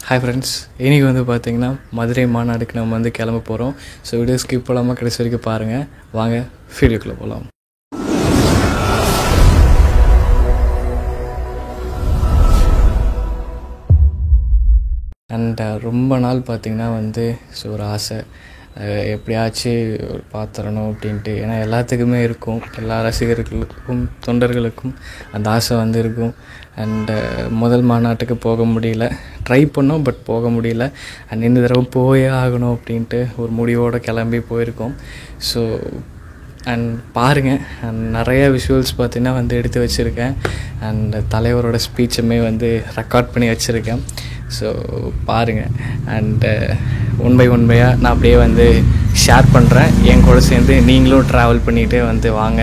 Hi friends, இன்றைக்கி வந்து பார்த்திங்கன்னா மதுரை மாநாடுக்கு நம்ம வந்து கிளம்ப போகிறோம். ஸோ வீடியோ ஸ்கிப் பண்ணாமல் கடைசி வரைக்கும் பாருங்கள். வாங்க வீடியோக்குள்ளே போகலாம். அண்ட் ரொம்ப நாள் பார்த்திங்கன்னா வந்து ஒரு ஆசை, எப்படியாச்சும் பார்த்துடணும் அப்படின்ட்டு. ஏன்னா எல்லாத்துக்குமே இருக்கும், எல்லா ரசிகர்களுக்கும் தொண்டர்களுக்கும் அந்த ஆசை வந்து இருக்கும். அண்டு முதல் மாநாட்டுக்கு போக முடியல, ட்ரை பண்ணோம், பட் போக முடியல. அண்ட் இந்த தடவை போயே ஆகணும் அப்படின்ட்டு ஒரு முடிவோடு கிளம்பி போயிருக்கோம். ஸோ அண்ட் பாருங்கள், அண்ட் நிறைய விஷுவல்ஸ் பார்த்திங்கன்னா வந்து எடுத்து வச்சுருக்கேன். அண்ட் தலைவரோட ஸ்பீச்சுமே வந்து ரெக்கார்ட் பண்ணி வச்சுருக்கேன். ஸோ பாருங்கள். அண்டு ஒன் பை நான் அப்படியே வந்து ஷேர் பண்ணுறேன். என் கூட சேர்ந்து நீங்களும் ட்ராவல் பண்ணிகிட்டே வந்து வாங்க.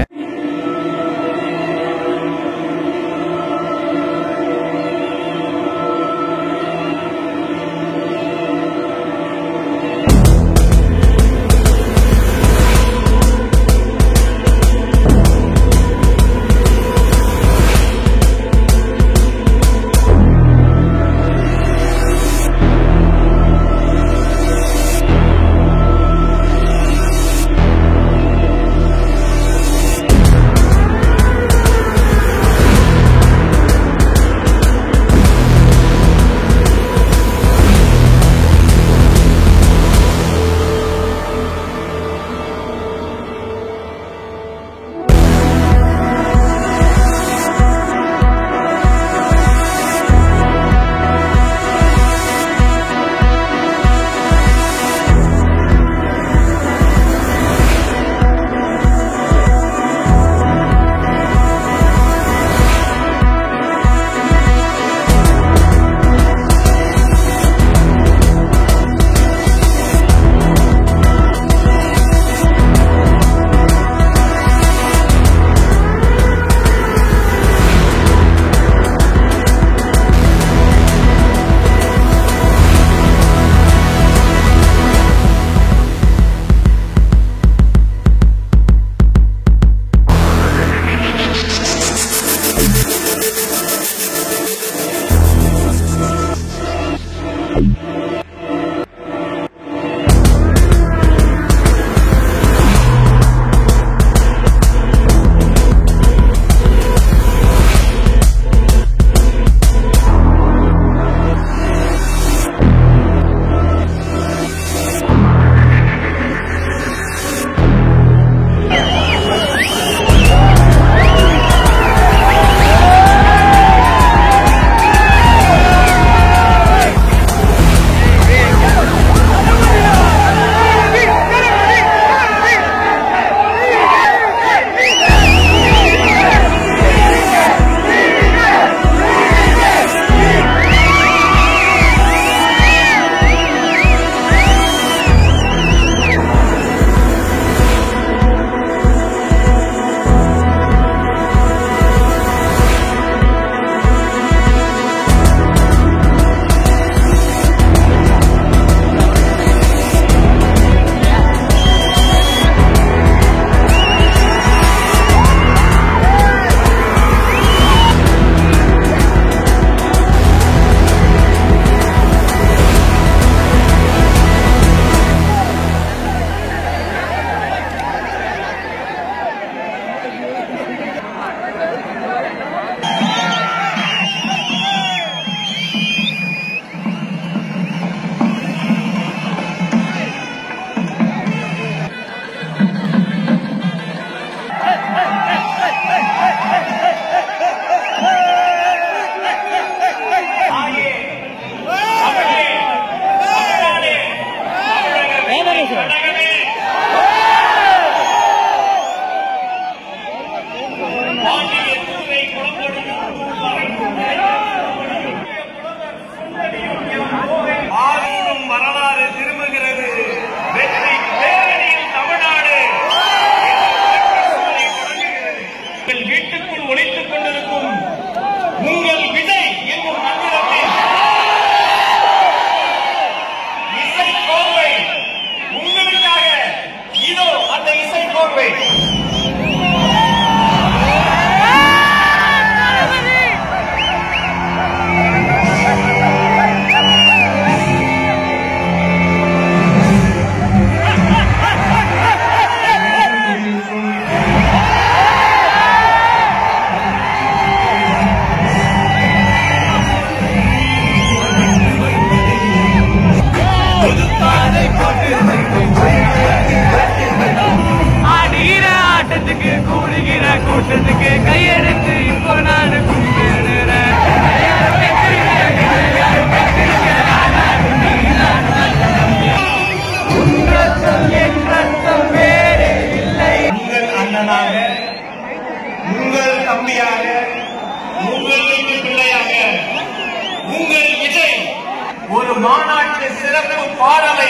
ஒரு மாநாட்டு சிறப்பு பாடலை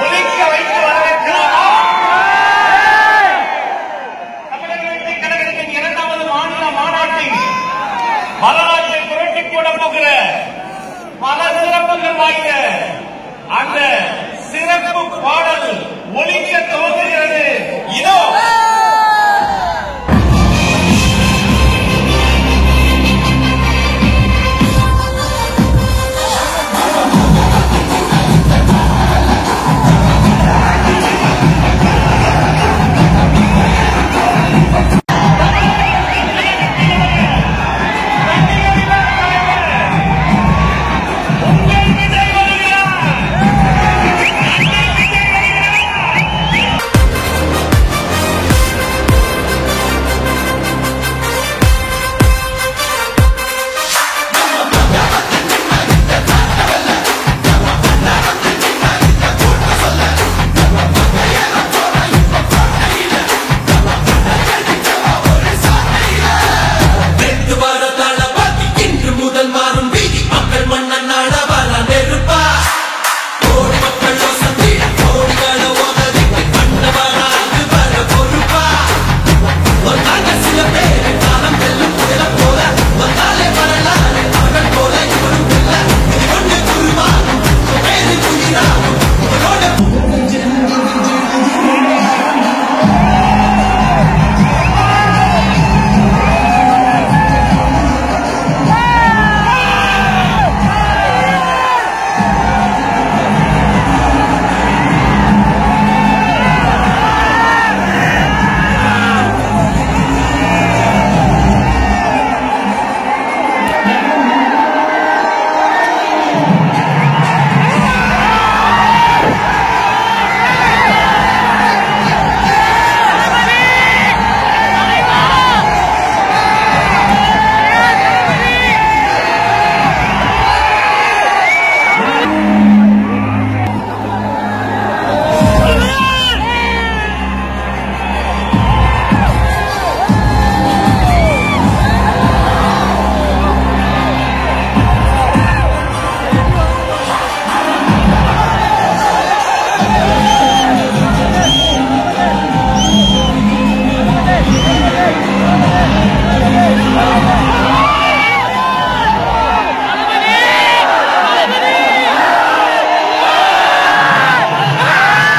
ஒலிக்க வைத்து வரவேற்கிறாரா? தமிழக வெற்றி கழகத்தின் 2வது மாநில மாநாட்டில் வரலாற்றை புரட்டி போட போகிற பல சிறப்புகள் வாய்ந்த அந்த சிறப்பு பாடல் ஒலிக்க துவங்குகிறது. இதோ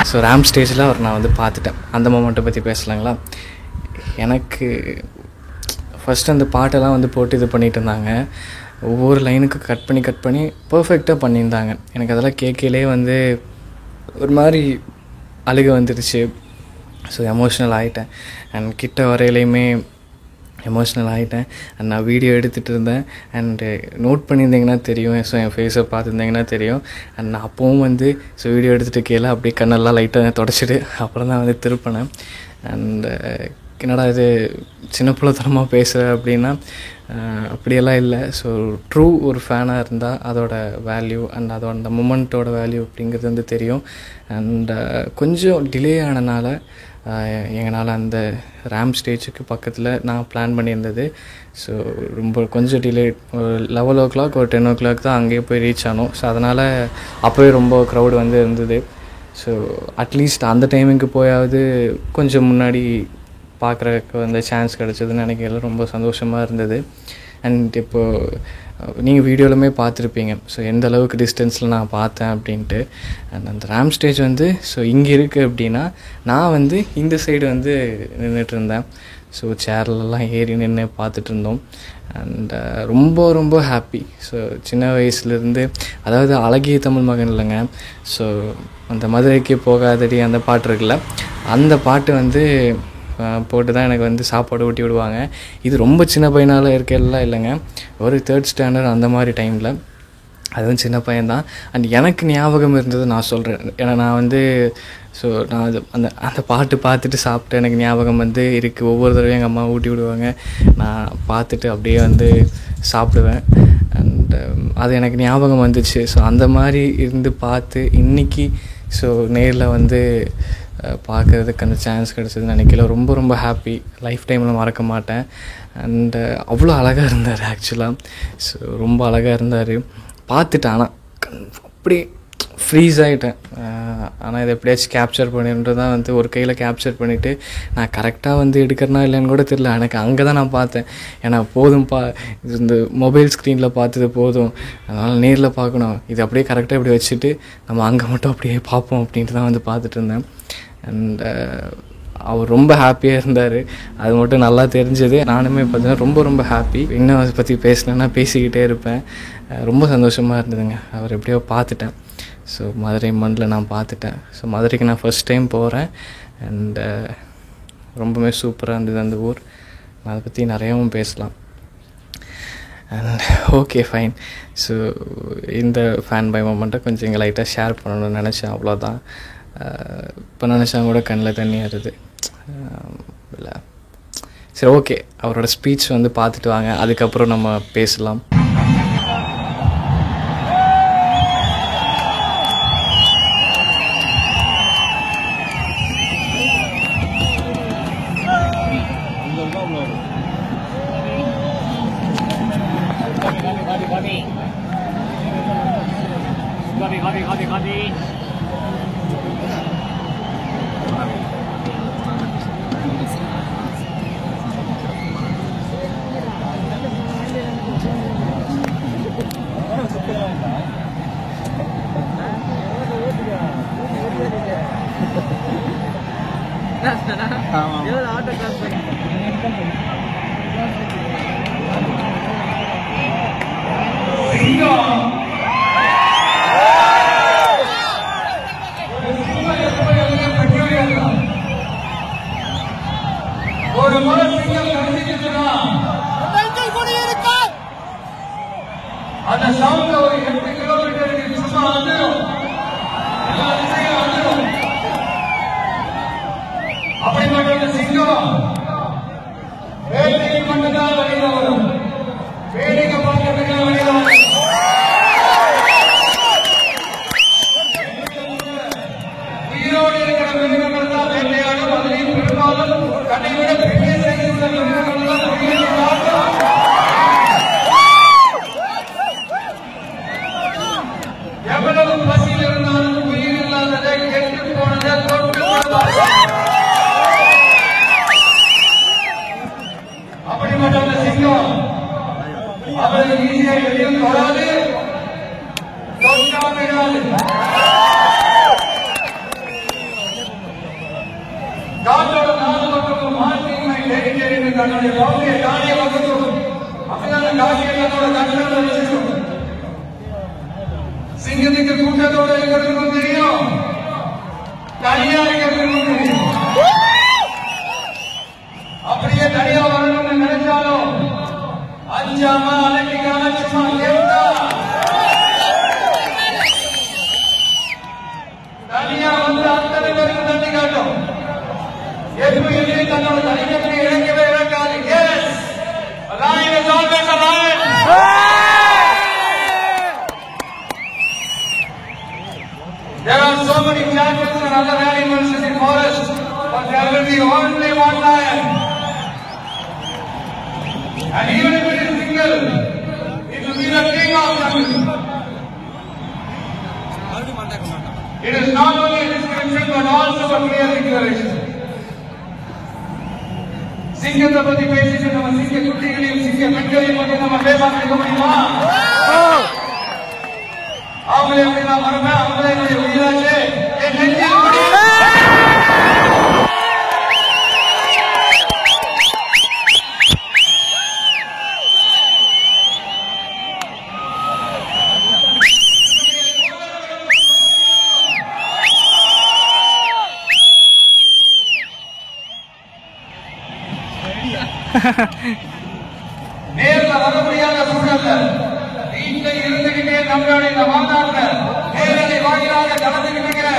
ஸோ ரேம்ப் ஸ்டேஜில் அவர் நான் வந்து பார்த்துட்டேன். அந்த மொமெண்ட்டை பற்றி பேசலாங்களா? எனக்கு ஃபஸ்ட்டு அந்த பாட்டெல்லாம் வந்து போட்டு இது பண்ணிகிட்டு இருந்தாங்க. ஒவ்வொரு லைனுக்கும் கட் பண்ணி பர்ஃபெக்டாக பண்ணியிருந்தாங்க. எனக்கு அதெல்லாம் கேட்கலே வந்து ஒரு மாதிரி அழுக வந்துடுச்சு. ஸோ எமோஷ்னல் ஆகிட்டேன். அண்ட் கிட்ட வரையிலையுமே எமோஷ்னல் ஆகிட்டேன். அண்ட் நான் வீடியோ எடுத்துகிட்டு இருந்தேன். அண்டு நோட் பண்ணியிருந்தீங்கன்னா தெரியும், ஸோ என் ஃபேஸை பார்த்துருந்தீங்கன்னா தெரியும். அண்ட் நான் அப்போவும் வந்து ஸோ வீடியோ எடுத்துகிட்டு கீழே அப்படியே கண்ணெல்லாம் லைட்டாக தொடச்சிட்டு அப்புறம் தான் வந்து திருப்பினேன். அண்டு என்னடா இது சின்ன பிள்ளைத்தனமாக பேசுகிற அப்படின்னா அப்படியெல்லாம் இல்லை. ஸோ ட்ரூ ஒரு ஃபேனாக இருந்தால் அதோட வேல்யூ அண்ட் அதோட அந்த மூமெண்ட்டோட வேல்யூ அப்படிங்கிறது வந்து தெரியும். அண்ட் கொஞ்சம் டிலே ஆனனால எங்களால் அந்த ரேம்ப் ஸ்டேஜுக்கு பக்கத்தில் நான் பிளான் பண்ணியிருந்தது. ஸோ ரொம்ப கொஞ்சம் டிலே, 11 o'clock ஒரு 10 o'clock தான் அங்கேயே போய் ரீச் ஆனோம். ஸோ அதனால் அப்போவே ரொம்ப க்ரௌடு வந்து இருந்தது. ஸோ அட்லீஸ்ட் அந்த டைமிங்க்கு போயாவது கொஞ்சம் முன்னாடி பார்க்குறக்கு வந்து சான்ஸ் கிடச்சதுன்னு நினைக்கல. ரொம்ப சந்தோஷமாக இருந்தது. அண்ட் இப்போது நீங்கள் வீடியோலுமே பார்த்துருப்பீங்க ஸோ எந்த அளவுக்கு டிஸ்டன்ஸில் நான் பார்த்தேன் அப்படின்ட்டு. அண்ட் அந்த ரேம்ப் ஸ்டேஜ் வந்து ஸோ இங்கே இருக்குது அப்படின்னா நான் வந்து இந்த சைடு வந்து நின்றுட்டு இருந்தேன். ஸோ சேர்லலாம் ஏறி நின்று பார்த்துட்டு இருந்தோம். அண்ட் ரொம்ப ரொம்ப ஹாப்பி. ஸோ சின்ன வயசுலேருந்து, அதாவது அழகிய தமிழ் மகன் இல்லைங்க, ஸோ அந்த மதுரைக்கு போகாதடி அந்த பாட்டு இருக்குல்ல, அந்த பாட்டு வந்து போட்டு தான் எனக்கு வந்து சாப்பாடு ஊட்டி விடுவாங்க. இது ரொம்ப சின்ன பையனால் இருக்கலாம் இல்லைங்க, ஒரு 3rd standard அந்த மாதிரி டைமில். அதுவும் சின்ன பையன்தான். அண்ட் எனக்கு ஞாபகம் இருந்தது நான் சொல்கிறேன். ஏன்னா நான் வந்து ஸோ நான் அது அந்த அந்த பாட்டு பார்த்துட்டு சாப்பிட்டு எனக்கு ஞாபகம் வந்து இருக்குது. ஒவ்வொரு தடவையும் எங்கள் அம்மா ஊட்டி விடுவாங்க, நான் பார்த்துட்டு அப்படியே வந்து சாப்பிடுவேன். அண்ட் அது எனக்கு ஞாபகம் வந்துச்சு. ஸோ அந்த மாதிரி இருந்து பார்த்து இன்றைக்கி ஸோ நேரில் வந்து பார்க்குறதுக்கு அந்த சான்ஸ் கிடச்சதுன்னு நினைக்கல. ரொம்ப ரொம்ப ஹாப்பி. லைஃப் டைமில் மறக்க மாட்டேன். அண்டு அவ்வளோ அழகாக இருந்தார் ஆக்சுவலாக. ஸோ ரொம்ப அழகாக இருந்தார். பார்த்துட்டேன், ஆனால் அப்படி ஃப்ரீஸ் ஆகிட்டேன். ஆனால் இதை எப்படியாச்சும் கேப்சர் பண்ணிட்டு தான் வந்து ஒரு கையில் கேப்சர் பண்ணிவிட்டு நான் கரெக்டாக வந்து எடுக்கிறனா இல்லைன்னு கூட தெரியல. எனக்கு அங்கே தான் நான் பார்த்தேன். ஏன்னா போதும்ப்பா, இது இந்த மொபைல் ஸ்க்ரீனில் பார்த்தது போதும், அதனால் நேரில் பார்க்கணும், இது அப்படியே கரெக்டாக இப்படி வச்சுட்டு நம்ம அங்கே மட்டும் அப்படியே பார்ப்போம் அப்படின்ட்டு தான் வந்து பார்த்துட்டு இருந்தேன். அண்ட் அவர் ரொம்ப ஹாப்பியாக இருந்தார், அது மட்டும் நல்லா தெரிஞ்சது. நானுமே பார்த்தீங்கன்னா ரொம்ப ரொம்ப ஹாப்பி. இன்னும் அதை பற்றி பேசினேன்னா பேசிக்கிட்டே இருப்பேன். ரொம்ப சந்தோஷமாக இருந்ததுங்க. அவர் எப்படியோ பார்த்துட்டேன். ஸோ மதுரை மண்ணில் நான் பார்த்துட்டேன். ஸோ மதுரைக்கு நான் ஃபஸ்ட் டைம் போகிறேன். அண்டு ரொம்பவே சூப்பராக இருந்தது அந்த ஊர். நான் அதை பற்றி நிறையாவும் பேசலாம். And okay fine. ஸோ இந்த ஃபேன் பை மொமெண்ட்டை கொஞ்சம் இங்கே லைட்டாக ஷேர் பண்ணணும்னு நினச்சேன், அவ்வளோதான். இப்போ நினச்சா கூட கண்ணில் தண்ணி வருது. இல்லை சரி, ஓகே, அவரோட ஸ்பீச் வந்து பார்த்துட்டு வாங்க, அதுக்கப்புறம் நம்ம பேசலாம். ஒரு முறை சிங்கம் கண்டிச்சுன்னா அந்த சவுண்ட் ஒரு 8 கிலோமீட்டருக்கு சும்மா வந்துடும், எல்லா திசையும் வந்துடும். அப்படிப்பட்ட சிங்கம் வேட்டைக்கு மட்டும்தான் வெளியில வரும், வேடிக்கை பார்க்கறதுக்கு வெளியில வரும். உயிரோடு இருக்கிற மிருகங்கள் தான் வேட்டையாடும். அதிலையும் பெரும்பாலும் தன்னை விட பெரிய சைஸ் மிருகங்கள் தான் உயிரை பார்க்கும். எவ்வளவு பசியில் இருந்தாலும் உயிர் இல்லாததை கெட்டு போனதை தொட்டு அப்படிப்பட்ட அந்த சிங்கம் அவரை ஈஸியாக எதையும் தொடாது, தொட்டாமிடாது. காற்றோட 4 பக்கமும் மாற்றிமை தெரிந்து தன்னுடைய பகுதியை தானே வகுக்கும். அப்படிதான் காட்சியை தன்னோட கண்களை வச்சுக்கும். சிங்கத்துக்கு கூட்டத்தோடு இருக்கிறதுக்கும் தெரியும், தனியா இருக்கிறதுக்கும் தெரியும். அப்படியே தனியா வரணும்னு நினைச்சாலும் அஞ்சாம அலட்டிக்காம சும்மா கேட்டா தனியா வந்து அத்தனை பேருக்கு தண்ணி காட்டும். எப்பயுமே தன்னோட தனிக்கத்தை இழக்கவே இழக்காது. Yes, a lion is always a lion. There are so many jackals and other animals in the forest, but there will be only one lion. And even if it is single, it will be the king of jungle. It is not only a description but also a clear declaration. சிங்கத்தை பத்தி பேசிட்டு நம்ம சிங்க குட்டிகளையும் சிங்க பெண்களையும் பத்தி நம்ம பேசாம இருக்க முடியுமா? அவங்களே எப்படி நான் மறப்பேன், அவங்களே என்னுடைய உயிராச்சு, என் நெஞ்சில் குடியிருக்க. நேர்ல வர முடியாத சூழல்ல வீட்டில் இருந்துகிட்டே நம்மளுடைய இந்த மாநாட்டில் நேரடி வாயிலாக கலந்துகிட்டு இருக்கிற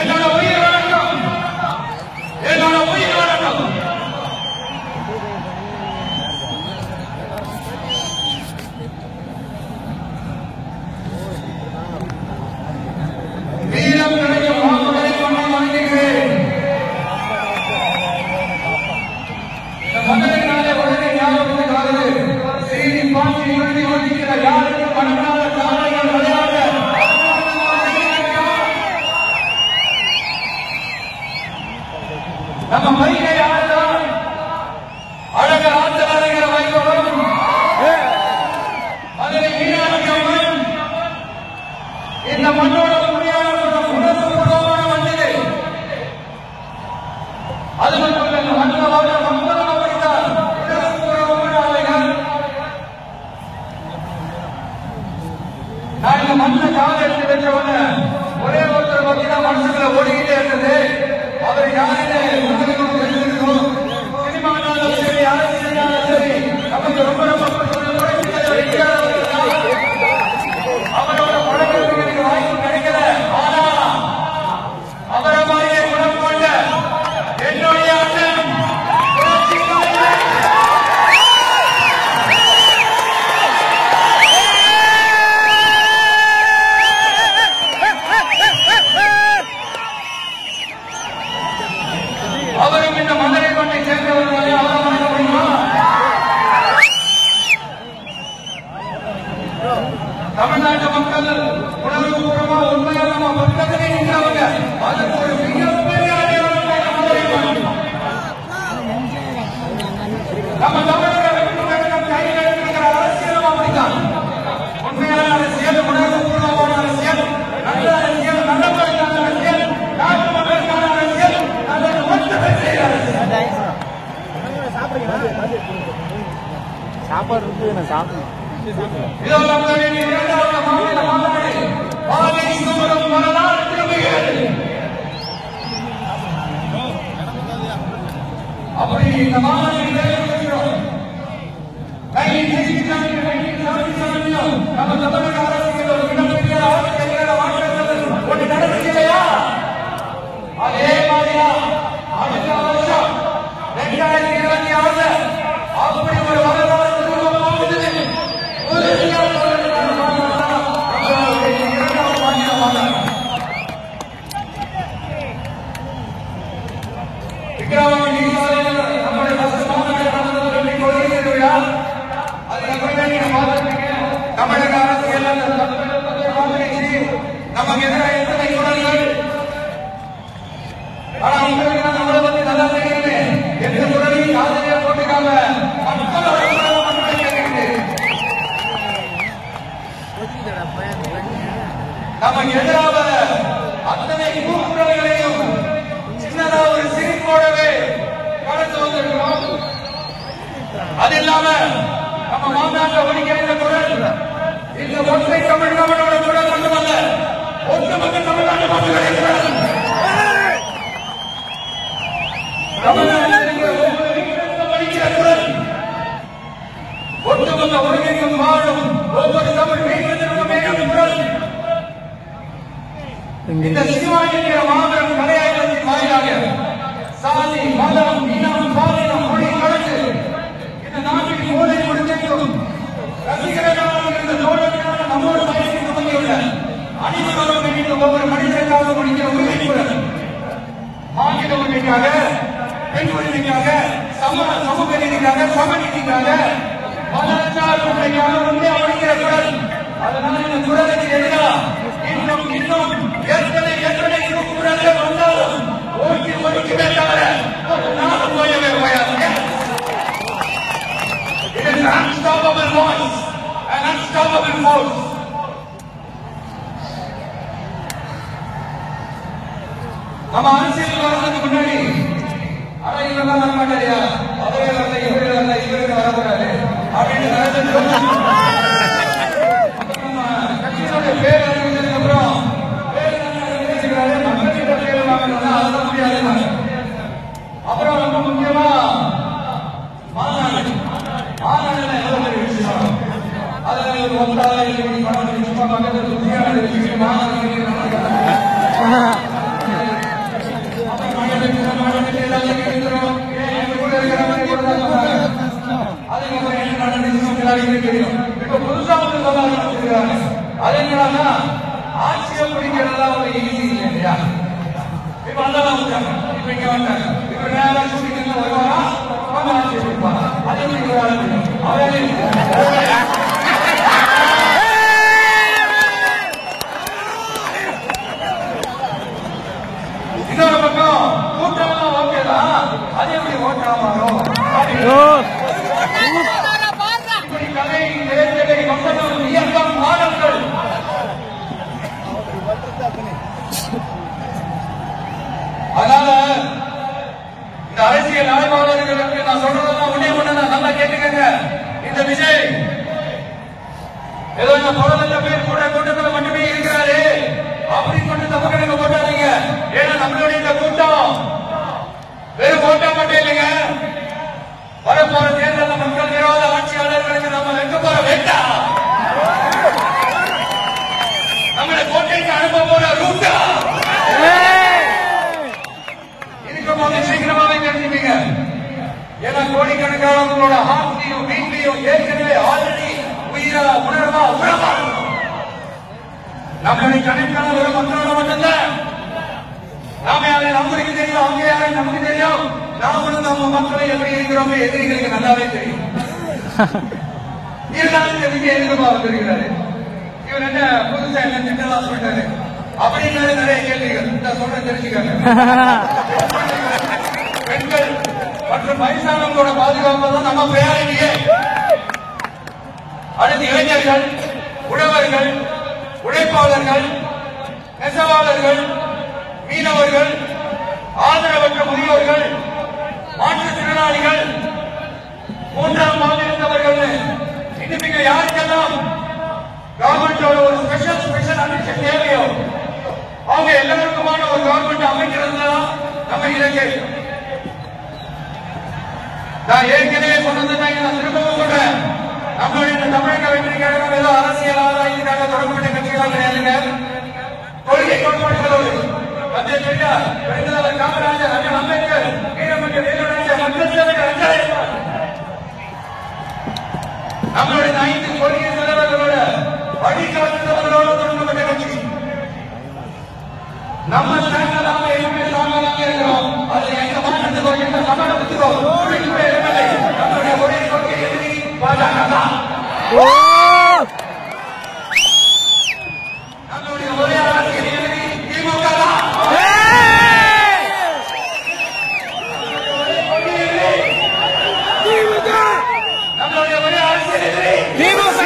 என்னோட உயிர் வணக்கம், என்னோட உயிர் வணக்கம். வீரம் கிடைக்கும் வாக்குகளை கொண்டு வணங்குகிறேன். இந்த மண்ணோட உண்மையான உணர்வுபூர்வமான வந்தது. அது மட்டும் இல்லை, இந்த மண்ணில் வாழ்ற மக்களும் அப்படித்தான் உணர்வுபூர்வமான ஆளுகள். நான் இந்த மண்ணை கால எடுத்து வச்சவன ஒரே ஒருத்தர் பத்தி தான் மனசுக்குள்ள ஓடிக்கிட்டே இருந்தது. அவர் யாருன்னு தெரிஞ்சிருக்கோம். சினிமானாலும் சரி, அரசியலாலும் சரி, நமக்கு ரொம்ப ரொம்ப அவரோட படங்களுக்கு எனக்கு வாய்ப்பு கிடைக்கல. ஆனா அவரை மாதிரியே குணம் கொண்ட என்னுடைய அண்ணன் அவரும் இந்த மதுரை மண்ணை சேர்ந்தவர்களே. அவரை மறக்க முடியுமா? தமிழ்நாட்டு மக்கள் உணர்வுபூர்வமா உண்மையா நம்ம பக்கத்திலே நின்றவங்க. அதுக்கு ஒரு மிகப்பெரிய அடையாளம் மதுரை மண். நம்ம தமிழகம் கையில் எடுத்திருக்கிற அரசியலும் அப்படித்தான். உண்மையான அரசியல், உணர்வுபூர்வமான அரசியல், நல்ல அரசியல், நல்லவர்களுக்கான அரசியல், நாட்டு மக்களுக்கான அரசியல், அல்லது ஒற்றுமை செய்கிற அரசியல். சாப்பாடு இருக்கு, நான் சாப்பிடுவேன். இதோ நம்மளுடைய இரண்டாவது மாநில மாநாடு பாதை சூரம் வரலாறு திரும்புகிறது. அப்படி இந்த மாநாடு நம்ம தமிழக அரசுக்கு ஒரு மிகப்பெரிய ஆட்சியர்கள மாற்றங்கள் ஒன்று நடந்துச்சலையா? அதே மாதிரியா அடுத்த வருஷம் 2026 அப்படி ஒரு வரலாறு திரும்ப போகுது. தமிழக அரசியல் நமக்கு எதிராக எத்தனை குரல்கள். ஆனா உங்களுக்கு நான் நம்மளை பத்தி நல்லா தெரியுது. எந்த குரலையும் காதலியா போட்டுக்காம மக்களோட குரலை மட்டும் கேட்குது. நமக்கு எதிராக அத்தனை கூக்குரல்களையும் சின்னதா ஒரு சிரிப்போடவே கடந்து வந்திருக்கிறோம். அது இல்லாம நம்ம மாநாட்டை ஒழிக்கிற இந்த குரல் இந்த ஒற்றை தமிழ்நாடோட குரல் மட்டுமல்ல, ஒட்டுமொத்த தமிழ்நாட்டு மக்களின் குரல். தமிழ்நாட்டில் ஒழிக்கிற குரல் ஒட்டுமொத்த உலகெங்கும் வாழும் ஒவ்வொரு தமிழ் மீட்பதற்கும் குரல். இந்த சினிமா என்கிற மாபெரும் கலையாய்வத்தின் வாயிலாக சாதி, மதம், இனம், பாலினம், மொழி கடந்து இந்த நாட்டின் மூளை முடிச்செங்கும் ரசிகர்களாக இருந்த தோழர்களாக நம்மோடு பயணிக்க துவங்கியுள்ள அனைவரும் நினைத்து ஒவ்வொரு மனிதனுக்காக முடிக்கிற உரிமை குரல். மாநில உரிமைக்காக, பெண் உரிமைக்காக, சமூக நீதிக்காக, சமநீதிக்காக, மதச்சார் உரிமைக்காக உண்மையா முடிக்கிற குரல். அதனால இந்த குரலுக்கு எதிராக இன்னும் எத்தனை குரல்கள் வந்தாலும் ஓட்டி ஒதுக்கவே தவிர ஒரு நாளும் போயவே போயாது. It is an unstoppable voice, an unstoppable force. நம்ம அரசியல் வர்றதுக்கு முன்னாடி இவங்க வர மாட்டாரியா, அவரே வரல, இவரே வரல, இவருக்கு வரக்கூடாது அப்படின்னு கட்சியினுடைய பேர் அறிவித்ததுக்கு அப்புறம் மக்கள்கிட்ட பேர் வாங்கினா அதெல்லாம் முடியாது. அப்புறம் ரொம்ப முக்கியமா மாநாடுல எவ்வளவு பெரிய விஷயம். அதுல ஒரு 9,000 பணம் சும்மா பக்கத்தில் உறுதியான இப்ப புதுசா வந்து சொல்றாங்க. அது என்னன்னா ஆட்சியை பிடிக்கிறதெல்லாம் ஒரு ஈஸி இல்லையா? இப்ப அதெல்லாம் வந்தாங்க, இப்ப இங்க வந்தாங்க, இப்ப நேரம் ஷூட்டிங் வருவாரா, ஆட்சியை பிடிப்பாங்க. அது இன்னொரு பக்கம் கூட்டம் ஓகேதான், அது எப்படி ஓட்டா மாறும்? இப்படி கலை, இயக்கம், மாணவர்கள் ஆதரவாளர்களுக்கு நான் சொல்றதெல்லாம் ஒண்ணே ஒண்ணு நல்லா கேட்டுக்கங்க. இந்த விஜய் ஏதோ இந்த 10 பேர் கூட கூட்டத்தில் மட்டுமே இருக்கிறாரு அப்படின்னு கொண்டு தப்பு கணக்கு போட்டாதீங்க. ஏன்னா நம்மளுடைய இந்த கூட்டம் வெறும் கூட்டம் மட்டும் இல்லைங்க. வரப்போற தேர்தலில் மக்கள் விரோத ஆட்சியாளர்களுக்கு நம்ம வைக்க போற வேண்டாம், நம்மளை கோட்டைக்கு அனுப்ப போற ரூட்டா இதுக்கு போது சீக்கிரமாவே தெரிஞ்சுப்பீங்க. ஏன்னா கோடிக்கணக்கானவங்களோட ஹார்ட்லையும் வீட்லையும் ஏற்கனவே ஆல்ரெடி உயிரா உணர்வா உணவா நம்மளுடைய கணக்கான ஒரு மக்களோட மட்டும்தான். நாம யாரை நம்மளுக்கு தெரியும், அவங்க யாரை நமக்கு தெரியும். நாமளும் நம்ம மக்களை எப்படி இருக்கிறோம் எதிரிகளுக்கு நல்லாவே தெரியும். இருந்தாலும் இந்த விஜய் எதிர்ப்பா வந்திருக்கிறாரு. இவர் என்ன புதுசா என்ன திட்டலாம் சொல்லிட்டாரு அப்படின்னு நிறைய கேள்விகள் இந்த சொல்ற தெரிஞ்சுக்காங்க. பெண்கள் மற்றும் வயசானவங்களோட பாதுகாப்பு தான் நம்ம பிரயாரிட்டியே. அடுத்து இளைஞர்கள், உழவர்கள், உழைப்பாளர்கள், நெசவாளர்கள், மீனவர்கள், ஆதரவற்ற முதியோர்கள், மாற்றுத்திறனாளிகள், மூன்றாம் பாலினத்தவர்கள், இன்னும் இங்க யாருக்கெல்லாம் கவர்மெண்டோட ஒரு ஸ்பெஷல் அட்டென்ஷன் தேவையோ அவங்க எல்லாருக்குமான ஒரு கவர்மெண்ட் அமைக்கிறது தான் நம்ம இலக்கு. நான் ஏற்கனவே சொன்னதுதான் நான் திரும்பவும் சொல்றேன். நம்மளுடைய தமிழக வெற்றி கழகம் ஏதோ அரசியல் ஆதாயத்துக்காக தொடங்கப்பட்ட கட்சிகளாக கிடையாதுங்க. கொள்கை கோட்பாடுகளோடு மத்திய பெரியார், பெருந்தலைவர் காமராஜர், அண்ணல் அம்பேத்கர், வீரமணி வேலுநாச்சியார், மக்கள் சேவை நம்மளுடைய 5 கொள்கை தலைவர்களோட வழிகாட்டுதல்களோடு தொடங்கப்பட்ட கட்சி. நம்ம ஸ்டாண்ட்ல நாம எப்பவுமே ஸ்ட்ராங்காக இருக்கிறோம். அதுல எந்த மாற்றத்துக்கோ எந்த சமாளத்துக்கோ இடமில்லை. நம்மளுடைய ஒரே கொள்கை எதிரி பாஜக தான். நம்மளுடைய ஒரே அரசியல் எதிரி திமுக தான். நம்மளுடைய ஒரே அரசியல் எதிரி திமுக.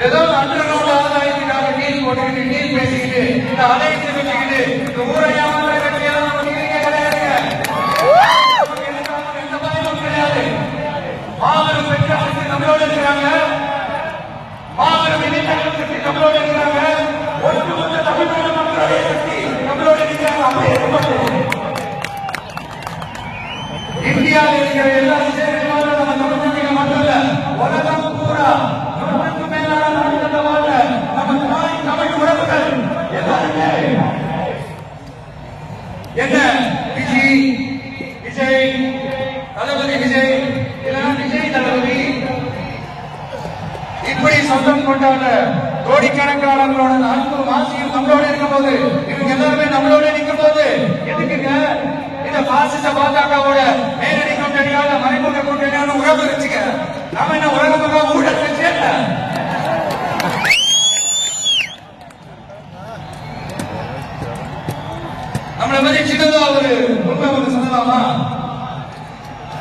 ஏதோ அன்றனோட ஆதாயத்துக்காக நீல் போட்டுக்கிட்டு நீல் பேசிக்கிட்டு இந்த அலைத்து வச்சுக்கிட்டு இந்த ஊரை ஏமாற கட்சியெல்லாம் நமக்கு இருக்க கிடையாதுங்க. எந்த பயமும் கிடையாது. மாபெரும் பெற்றாட்சி நம்மளோட இருக்கிறாங்க, மாபெரும் இளைஞர்கள் சக்தி நம்மளோட இருக்கிறாங்க, ஒட்டுமொத்த தமிழ்நாடு மக்களுடைய சக்தி நம்மளோட இருக்கிறாங்க. இந்தியாவில் இருக்கிற எல்லா விஷயங்களும் நம்ம தமிழ்நாட்டில் மட்டும் இல்ல, உலகம் பூரா என்ன விஜய் தளபதி விஜய் இல்லைன்னா விஜய் தளபதி இப்படி சொந்தம் கொண்டாட கோடிக்கணக்கானவங்களோட அன்பு வாசியும் நம்மளோட இருக்கும் போது, இவங்க எல்லாருமே நம்மளோட நிற்கும் போது எதுக்குங்க இந்த பாசிச பாஜகவோட நேரடி கூட்டணியால மறைமுக கூட்டணியான உறவு வச்சுக்க. நாம என்ன உலகமாக ஊழல் வச்சு நம்மளை பத்தி சின்னதா ஒரு உண்மை ஒன்று சொல்லலாமா?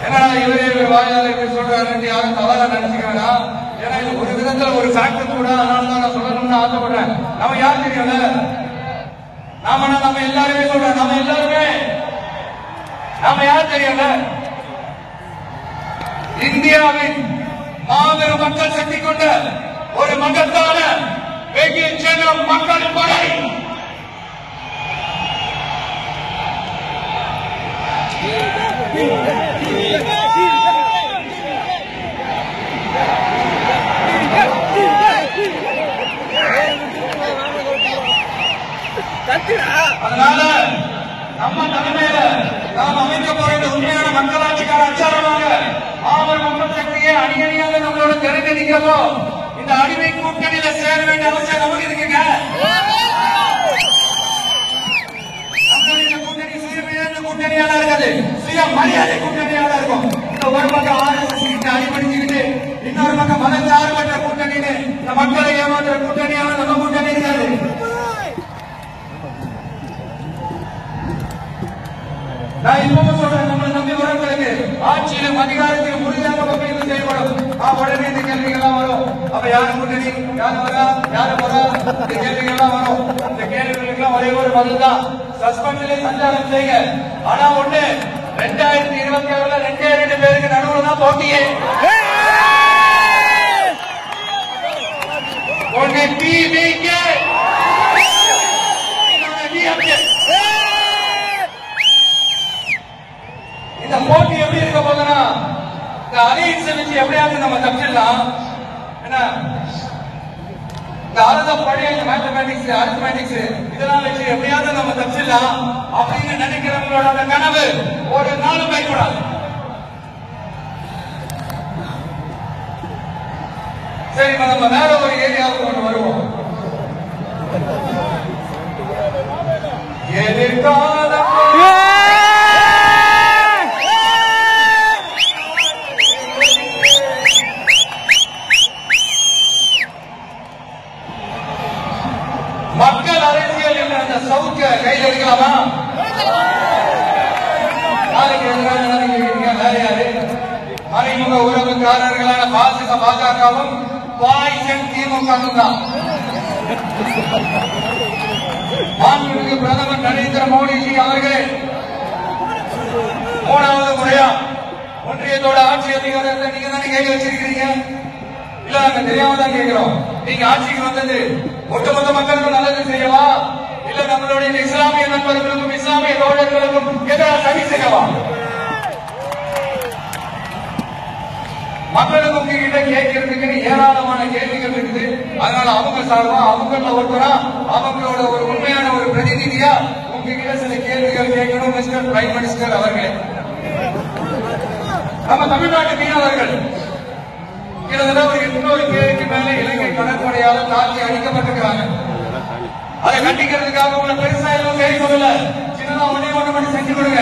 ஏன்னா இவரு வாயால இப்படி சொல்றாரு யாரும் தவறா நினைச்சுக்கிறாரா? ஏன்னா இது ஒரு விதத்துல ஒரு ஃபேக்டர் கூட, அதனாலதான் நான் சொல்லணும்னு ஆசைப்படுறேன். நம்ம யார் தெரியல, நம்ம எல்லாருமே சொல்றோம், நம்ம எல்லாருமே நாம யார் தெரியல, இந்தியாவின் மாபெரும் மக்கள் சக்தி கொண்ட ஒரு மகத்தான வெகுஜன மக்கள் படை. அதனால நம்ம தலைமையில நாம் அமைக்க போற உண்மையான மக்களாட்சிக்கான அச்சாரமாக மாபெரும் மக்கள் சக்தியை அணியணியாக நம்மளோட திரண்டு நிற்கிறப்போ இந்த அடிமை கூட்டணியில சேர வேண்டிய அவசியம் நமக்கு இருக்குங்க. கூட்டணி சுயமரியாதை கூட்டணியால இருக்காது, சுய மரியாதை கூட்டணியால இருக்கும். இந்த ஒரு பக்கம் RSS அடிபடிச்சுக்கிட்டு இன்னொரு பக்கம் மதச்சார்பற்ற கூட்டணின்னு இந்த மக்களை ஏமாற்ற கூட்டணியான நம்ம கூட்டணி இருக்காது. நான் இப்பவும் சொல்றேன், நம்மளை நம்பி வரவங்களுக்கு ஆட்சியிலும் அதிகாரத்திலும் உறுதியாக மக்களுக்கு செயல்படும். உடனே இந்த கேள்விகள்லாம் வரும். அப்ப யாரு கூட்டணி, யாரு வரா, யாரு வரா, இந்த கேள்விகள்லாம் வரும். இந்த கேள்விகளுக்கெல்லாம் ஒரே ஒரு பதில் தான், சஸ்பென்ஷனை சஞ்சாரம் செய்யுங்க. ஆனா ஒண்ணு, 2026 2 பேருக்கு நடுவுல தான் போட்டியே. ஒன்னு டிவிக, இந்த போட்டி எப்படி இருக்க போதுன்னா, இந்த அலையன்ஸ் வச்சு எப்படியாவது நம்ம தப்பிச்சிடலாம். என்ன இந்த அறுத பழைய மேத்தமேட்டிக்ஸ், அரித்மெட்டிக்ஸ் இதெல்லாம் வச்சு எப்படியாவது நம்ம தப்பிச்சிடலாம் அப்படின்னு நினைக்கிறவங்களோட அந்த கனவு ஒரு நாளும் கைக்கூடாது. சரி, நம்ம வேற ஒரு ஏரியாவுக்கு கொண்டு வருவோம். எதிர்காலம் மக்கள் அரசியல் என்ற அந்த சவுக்க கையில் எடுக்கலாமா? நாளைக்கு வேற யாரு? மறைமுக உறவுக்காரர்களான பாசிச பாஜகவும் பாய்சன் திமுகவும் தான். மாண்புமிகு பிரதமர் நரேந்திர மோடிஜி அவர்களே, 3வது முறையா ஒன்றியத்தோட ஆட்சி அதிகாரத்தை நீங்க தானே கையில் வச்சிருக்கிறீங்க. இல்ல, நாங்க தெரியாம தான் கேட்கிறோம். நீங்க ஆட்சிக்கு வந்தது ஒட்டுமொத்த மக்களுக்கும் நல்லது செய்யவா, இல்ல நம்மளுடைய இஸ்லாமிய நண்பர்களுக்கும் இஸ்லாமிய தோழர்களுக்கும் எதிராக சரி செய்யவா? மக்களுக்கு உங்ககிட்ட கேட்கறதுக்கு ஏராளமான கேள்விகள் இருக்குது. அதனால அவங்க சார்பா, அவங்கள ஒருத்தரா, அவங்களோட ஒரு உண்மையான ஒரு பிரதிநிதியா உங்ககிட்ட சில கேள்விகள் கேட்கணும். மிஸ்டர் பிரைம் மினிஸ்டர் அவர்களே, நம்ம தமிழ்நாட்டு மீனவர்கள் கிட்டத்தட்ட ஒரு 800 பேருக்கு மேல இலங்கை கடற்படையால் தாக்கி அழிக்கப்பட்டிருக்கிறாங்க. அதை கண்டிக்கிறதுக்காக உங்களை பெருசா எதுவும் செய்ய சொல்லல, சின்னதா ஒண்ணே ஒண்ணு மட்டும் செஞ்சு கொடுங்க.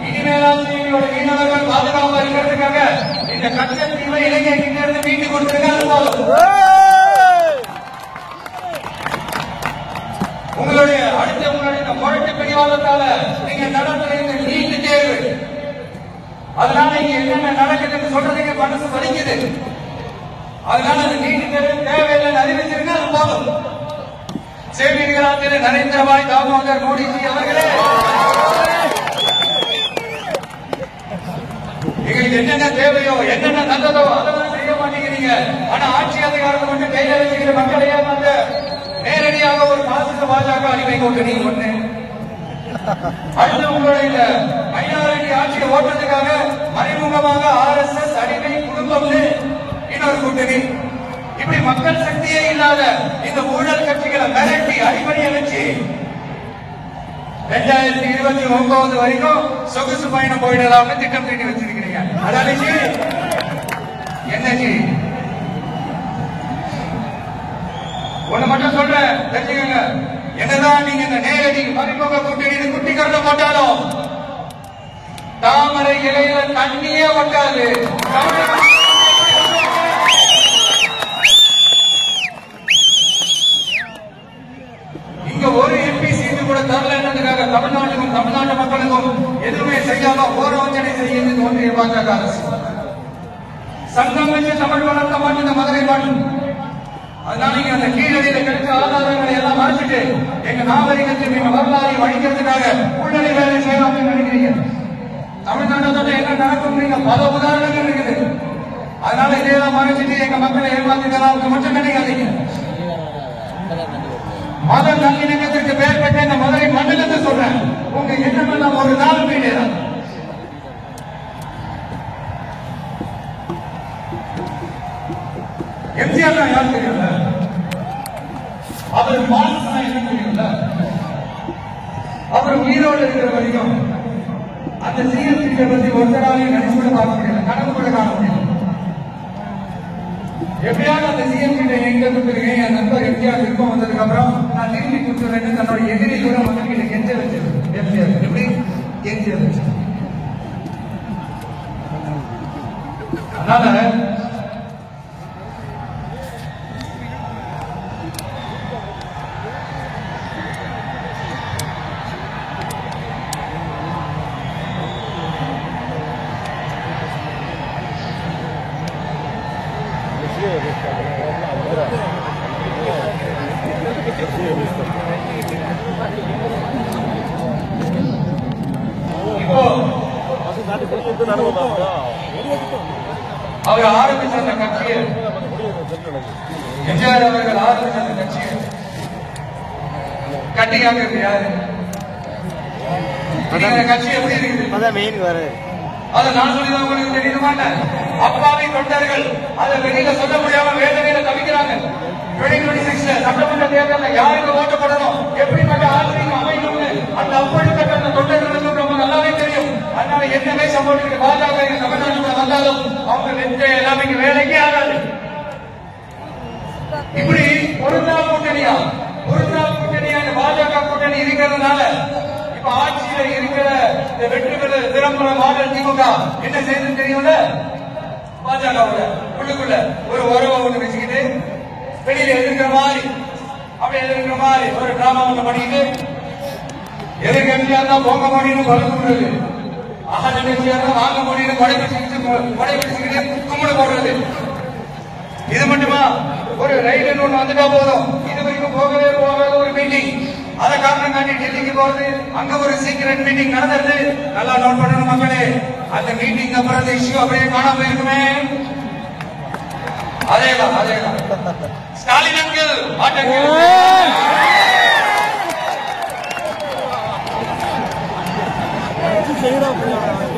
இனிமேலாச்சும் எங்களோட மீனவர்கள் பாதுகாப்பா இருக்கிறதுக்காக இந்த கச்சத்தீவை இலங்கை கிட்ட இருந்து மீட்டு கொடுத்துருங்க. அது போதும். உங்களுடைய இந்த முரட்டு பிடிவாதத்தால நீங்க நடத்துற இந்த நீட்டு தேர்வு, அதனால இங்க என்னென்ன நடக்குதுன்னு சொல்றதுக்கு மனசு வலிக்குது. அதனால அந்த நீட்டு தேர்வு தேவையில்லை அறிவிச்சிருங்க. அது போதும். செய்வீர்களா திரு நரேந்திரபாய் தாமோதர் மோடிஜி அவர்களே, எங்களுக்கு என்னென்ன தேவையோ, என்னென்ன நல்லதோ அதெல்லாம் செய்ய மாட்டேங்கிறீங்க. ஆனா ஆட்சி அதிகாரத்தை மட்டும் கையில வச்சுக்கிற மக்களையே வந்து நேரடியாக ஒரு பாசிச பாஜக அடிமை கூட்டணி ஒண்ணு, அடுத்து உங்களுடைய இந்த மைனாரிட்டி ஆட்சியை ஓட்டுறதுக்காக மறைமுகமாக RSS அடிமை குடும்பம்னு இன்னொரு கூட்டணி. இப்படி மக்கள் சக்தியே இல்லாத இந்த ஊழல் கட்சிகளை மிரட்டி அடிப்படையை வச்சு 2029 வரைக்கும் சொகுசு பயணம் போயிடலாம்னு திட்டம் தீட்டி வச்சிருக்கிறீங்க. அதானே என்ன ஒண்ணு மட்டும் சொல்றேன், தெரிஞ்சுக்கங்க. என்னதான் நீங்க இந்த நேரடி மறைமுக கூட்டணி குட்டி கருத போட்டாலும் தாமரை இலையில தண்ணியே ஒட்டாது. இங்க ஒரு MP சீட்டு கூட தரலன்றதுக்காக தமிழ்நாட்டுக்கும் தமிழ்நாட்டு மக்களுக்கும் எதுவுமே செய்யாம ஓரவஞ்சனை செய்யுது ஒன்றிய பாஜக அரசு. சங்கம் வச்சு தமிழ் வளர்த்த மாட்டு இந்த மதுரை மாட்டு. அதனால நீங்க அந்த கீழடியில கிடைச்ச ஆதாரங்களை எல்லாம் மறைச்சிட்டு எங்க நாகரிகத்தின் எங்க வரலாறை வழிக்கிறதுக்காக உடனடி வேலை செய்யலாம் நினைக்கிறீங்க. தமிழ்நாட்டில் என்ன நடக்கும் பல உதாரணங்கள் இருக்குது. அதனால இதையெல்லாம் மறைச்சிட்டு எங்க மக்களை ஏமாத்தினால மட்டும் நினைக்காதீங்க. மத நல்லிணக்கத்திற்கு பெயர் பெற்ற இந்த மதுரை மண்டலத்தை சொல்றேன். உங்க எண்ணம் ஒரு நாள் மீடியதான். எம்ஜிஆர் யாரும் தெரியல, அவர் பாலசனா என்ன தெரியல. அவர் உயிரோடு இருக்கிற வரைக்கும் அந்த சிஎஸ்டி பத்தி ஒருத்தராலையும் நினைச்சு கூட பார்க்க முடியல, கனவு கூட காண முடியல. எப்படியாவது அந்த சிஎஸ்டி எங்க கொடுத்துருக்கேன், என் நண்பர் எம்ஜிஆர் விருப்பம் வந்ததுக்கு அப்புறம் நான் திரும்பி கொடுத்துறேன்னு தன்னோட எதிரி கூட மக்கள்கிட்ட கெஞ்ச வச்சது. எம்ஜிஆர் எப்படி கெஞ்ச வச்சு. அதனால இப்போ அவர் ஆரம்பிச்ச அந்த கட்சியை, எம்ஜிஆர் அவர்கள் ஆரம்பிச்ச அந்த கட்சியை கட்டிக்காங்க யாரு? கட்சி எப்படி இருக்குது? அதை நான் சொல்லிதான் உங்களுக்கு தெரியுது மாட்டேன். அப்பாவி தொண்டர்கள் அதை வெளியில சொல்ல முடியாம வேதனையில தவிக்கிறாங்க. 2026 சட்டமன்ற தேர்தலில் யாருக்கு ஓட்டு போடணும், எப்படிப்பட்ட ஆசிரியர் அமைக்கணும்னு அந்த அப்படிப்பட்ட அந்த தொண்டர்களுக்கும் ரொம்ப நல்லாவே தெரியும். அதனால என்னவே சம்பவத்துக்கு பாஜக தமிழ்நாட்டுல வந்தாலும் அவங்க வெற்றி எல்லாமே வேலைக்கே ஆகாது. இப்படி பொருந்தா கூட்டணியா பாஜக கூட்டணி இருக்கிறதுனால இப்ப ஆட்சியில இருக்கிற வெற்றி பெற திறம்பட மாடல் திமுக என்ன செய்யுதுன்னு தெரியும்ல? பாஜக உள்ளுக்குள்ள ஒரு உறவை ஒண்ணு வச்சுக்கிட்டு வெளியில எதிர்க்கிற மாதிரி அப்படி எதிர்க்கிற மாதிரி ஒரு டிராமா ஒண்ணு பண்ணிட்டு எதிர்கட்சியா தான் போங்க முடியும் பழுது ஆகட்சியா தான் வாங்க முடியும் கொடை பிடிச்சுக்கிட்டு கும்பிடு போடுறது. இது மட்டுமா? ஒரு ரயில் ஒண்ணு வந்துட்டா போதும், இது வரைக்கும் போகவே போகாத ஒரு மீட்டிங், அதை காரணம் காட்டி டெல்லிக்கு போறது, அங்க ஒரு சீக்கிரட் மீட்டிங் நடந்தது. நல்லா நோட் பண்ணணும் மக்களே, அந்த மீட்டிங் அப்புறம் அந்த இஷ்யூ அப்படியே காணாம இருக்குமே. அதேதான் ஸ்டாலின் அங்கிள்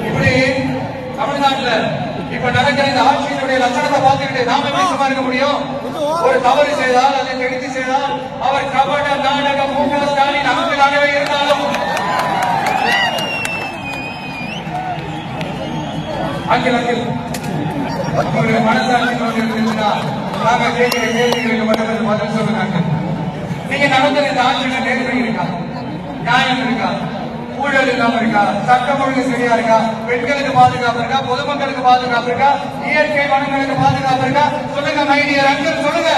இப்படி தமிழ்நாட்டுல இப்ப நடக்கிற இந்த ஆட்சியினுடைய லட்சணத்தை பார்த்துக்கிட்டு நாம பேசமா இருக்க முடியும்? ஒரு தவறு செய்தால், அதை தெரிந்து செய்தால், அவர் கபட நாடக மு.க. ஸ்டாலின் அங்கிளாகவே இருந்தாலும் அங்கிள் உங்களுக்கு மனசாட்சி இருந்துச்சுன்னா நாம கேட்கிற கேள்விகளுக்கு மட்டும் பதில் சொல்லுங்க. நீங்க நடந்த இந்த ஆட்சியில நேர்மை இருக்கா, நியாயம் இருக்கா, ஊழல் இல்லாம இருக்கா, சட்டம் ஒழுங்கு சரியா இருக்கா, பெண்களுக்கு பாதுகாப்பு இருக்கா, பொதுமக்களுக்கு பாதுகாப்பு இருக்கா, இயற்கை வளங்களுக்கு பாதுகாப்பு இருக்கா? சொல்லுங்க மைடியர் அங்கிள், சொல்லுங்க.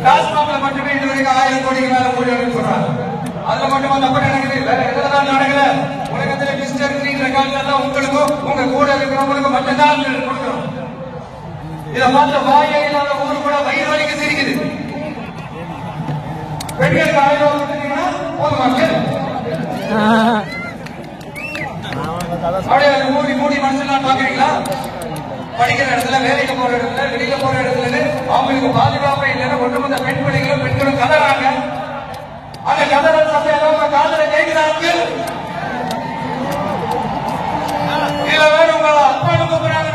டாஸ்மாக்ல மட்டுமே இதுவரைக்கும் 1000 கோடிக்கு மேல ஊழல் சொல்றாங்க. அதுல மட்டுமா தப்பு நடக்குது? வேற எதுலதான் நடக்கல? உலகத்துல மிஸ்டர் கிளீன் ரெக்கார்ட் எல்லாம் உங்களுக்கும் உங்க கூட இருக்கிறவங்களுக்கும் மட்டும்தான் கொடுக்கணும். இதை பார்த்த வாயை இல்லாத ஊர் கூட வயிறு வலிக்க சிரிக்குது. பெண்களுக்கு 1000 கொடுத்தீங்கன்னா பொதுமக்கள் அப்படியே மூடி மனசுலாம் பாக்குறீங்களா? படிக்கிற இடத்துல, வேலைக்கு போற இடத்துல, வெளியில போற இடத்துல அவங்களுக்கு பாதுகாப்பே இல்லைன்னா ஒட்டுமொத்த பெண் பெண்களும் கதறாங்க. அந்த கதற சபையெல்லாம் காதல கேட்கிறாங்க. இதுல வேற உங்களை அப்பான்னு கூப்பிடுறாங்க.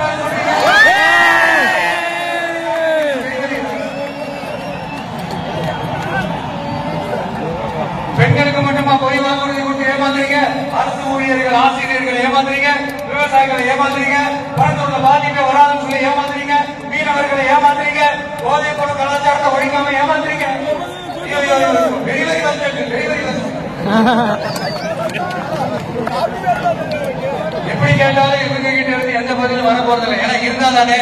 பெண்களுக்கு மட்டுமா போய் வாங்குறது கொடுத்து ஏமாத்துறீங்க? அரசு ஊழியர்கள், ஆசிரியர்கள் ஏமாத்துறீங்க, விவசாயிகளை ஏமாத்துறீங்க, பணத்தோட பாதிப்பை வராதுன்னு சொல்லி ஏமாத்துறீங்க, மீனவர்களை ஏமாத்துறீங்க, போதை பொருள் கலாச்சாரத்தை ஒழிக்காம ஏமாத்துறீங்க. எப்படி கேட்டாலும் இவங்க கிட்ட இருந்து எந்த பதிலும் வர போறதில்லை. ஏன்னா இருந்தா தானே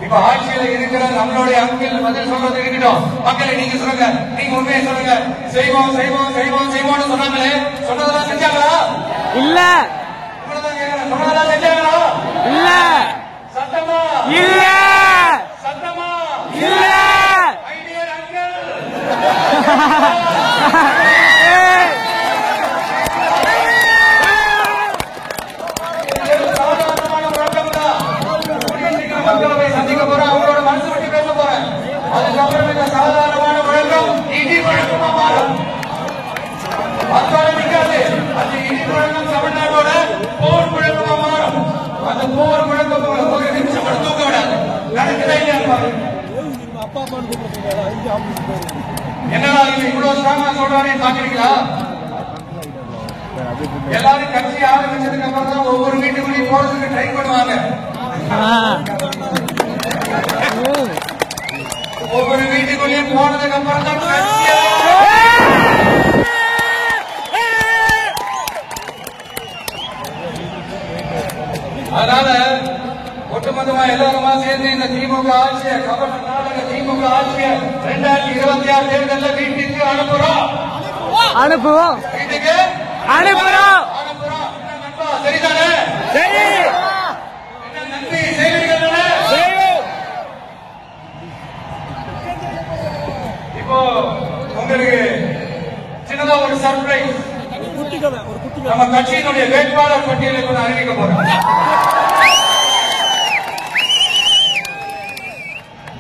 இப்ப ஆட்சியில இருக்கிற நம்மளுடைய அங்கிள் பதில் சொல்றது இருக்கட்டும். மக்களை நீங்க சொல்லுங்க, நீங்க உண்மையை சொல்லுங்க. செய்வோம் செய்வோம் செய்வோம் செய்வோம்னு சொன்னாங்களே, சொன்னதெல்லாம் செஞ்சாங்களா? இல்ல. சொன்னதெல்லாம் செஞ்சாங்களா? இல்ல. சத்தமா? இல்ல. சத்தமா? இல்ல. ஐடியர் அங்கிள் சாதாரணமான முழக்கம் தான். மக்களை சந்திக்க போறேன், அவங்களோட மனசு விட்டு பேச போறேன். அதுக்கப்புறம் இந்த சாதாரணமான முழக்கம் இடி முழக்கமா மாறும். அதோட நிக்காது. அந்த இடி முழக்கம் தமிழ்நாட்டோட போர் முழக்கமா மாறும். அந்த போர் முழக்கம் ஒரு நிமிஷம் கூட தூக்க விடாது. நடக்குதா இல்லையா பாருங்க. என்னடா இவங்க இவ்வளவு ஸ்ட்ராங்கா சொல்றானே பாக்குறீங்களா? எல்லாரும் கட்சி ஆரம்பிச்சதுக்கு அப்புறம் தான் ஒவ்வொரு வீட்டுக்குள்ளேயும் போறதுக்கு ட்ரை பண்ணுவாங்க. ஒவ்வொரு வீட்டுக்குள்ளேயும் போனதுக்கு அப்புறம் தான் கட்சியா. அதனால ஒட்டுமொத்தமா எல்லாருமா சேர்ந்து இந்த திமுக ஆட்சியை, கர்நாடக திமுக ஆட்சியை 2026 தேர்தலில் வீட்டுக்கு அனுப்புறோம். வீட்டுக்கு அனுப்புறோம். சரிதானே? சரி. என்ன நன்றி செய்வீர்கள்? கட்சியினுடைய வேட்பாளர் பட்டியலை கூட அறிவிக்க போறோம்.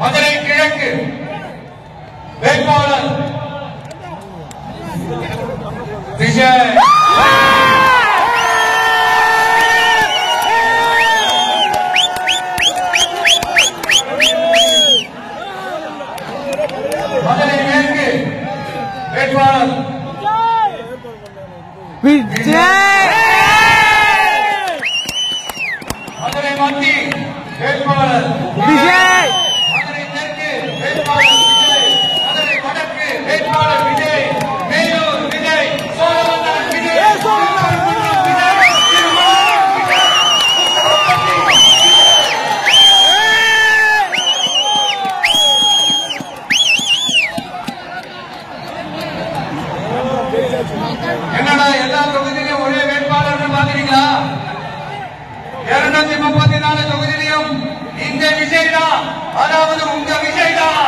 மதுரை கிழக்கு வேட்பாளர் விஜய். மதுரை மேற்கு வேட்பாளர் விஜய். மதுரை மத்திய வேட்பாளர் விஜய். மதுரை தெற்கு வேட்பாளர் விஜய். மதுரை வடக்கு வேட்பாளர் விஜய். மேலூர் விஜய். சோழவந்தான் விஜய். என்னடா எல்லா தொகுதியிலும் ஒரே வேட்பாளர் பாக்குறீங்களா? 234 தொகுதியிலும் இந்த விஜய் தான், அதாவது உங்க விஜய் தான்.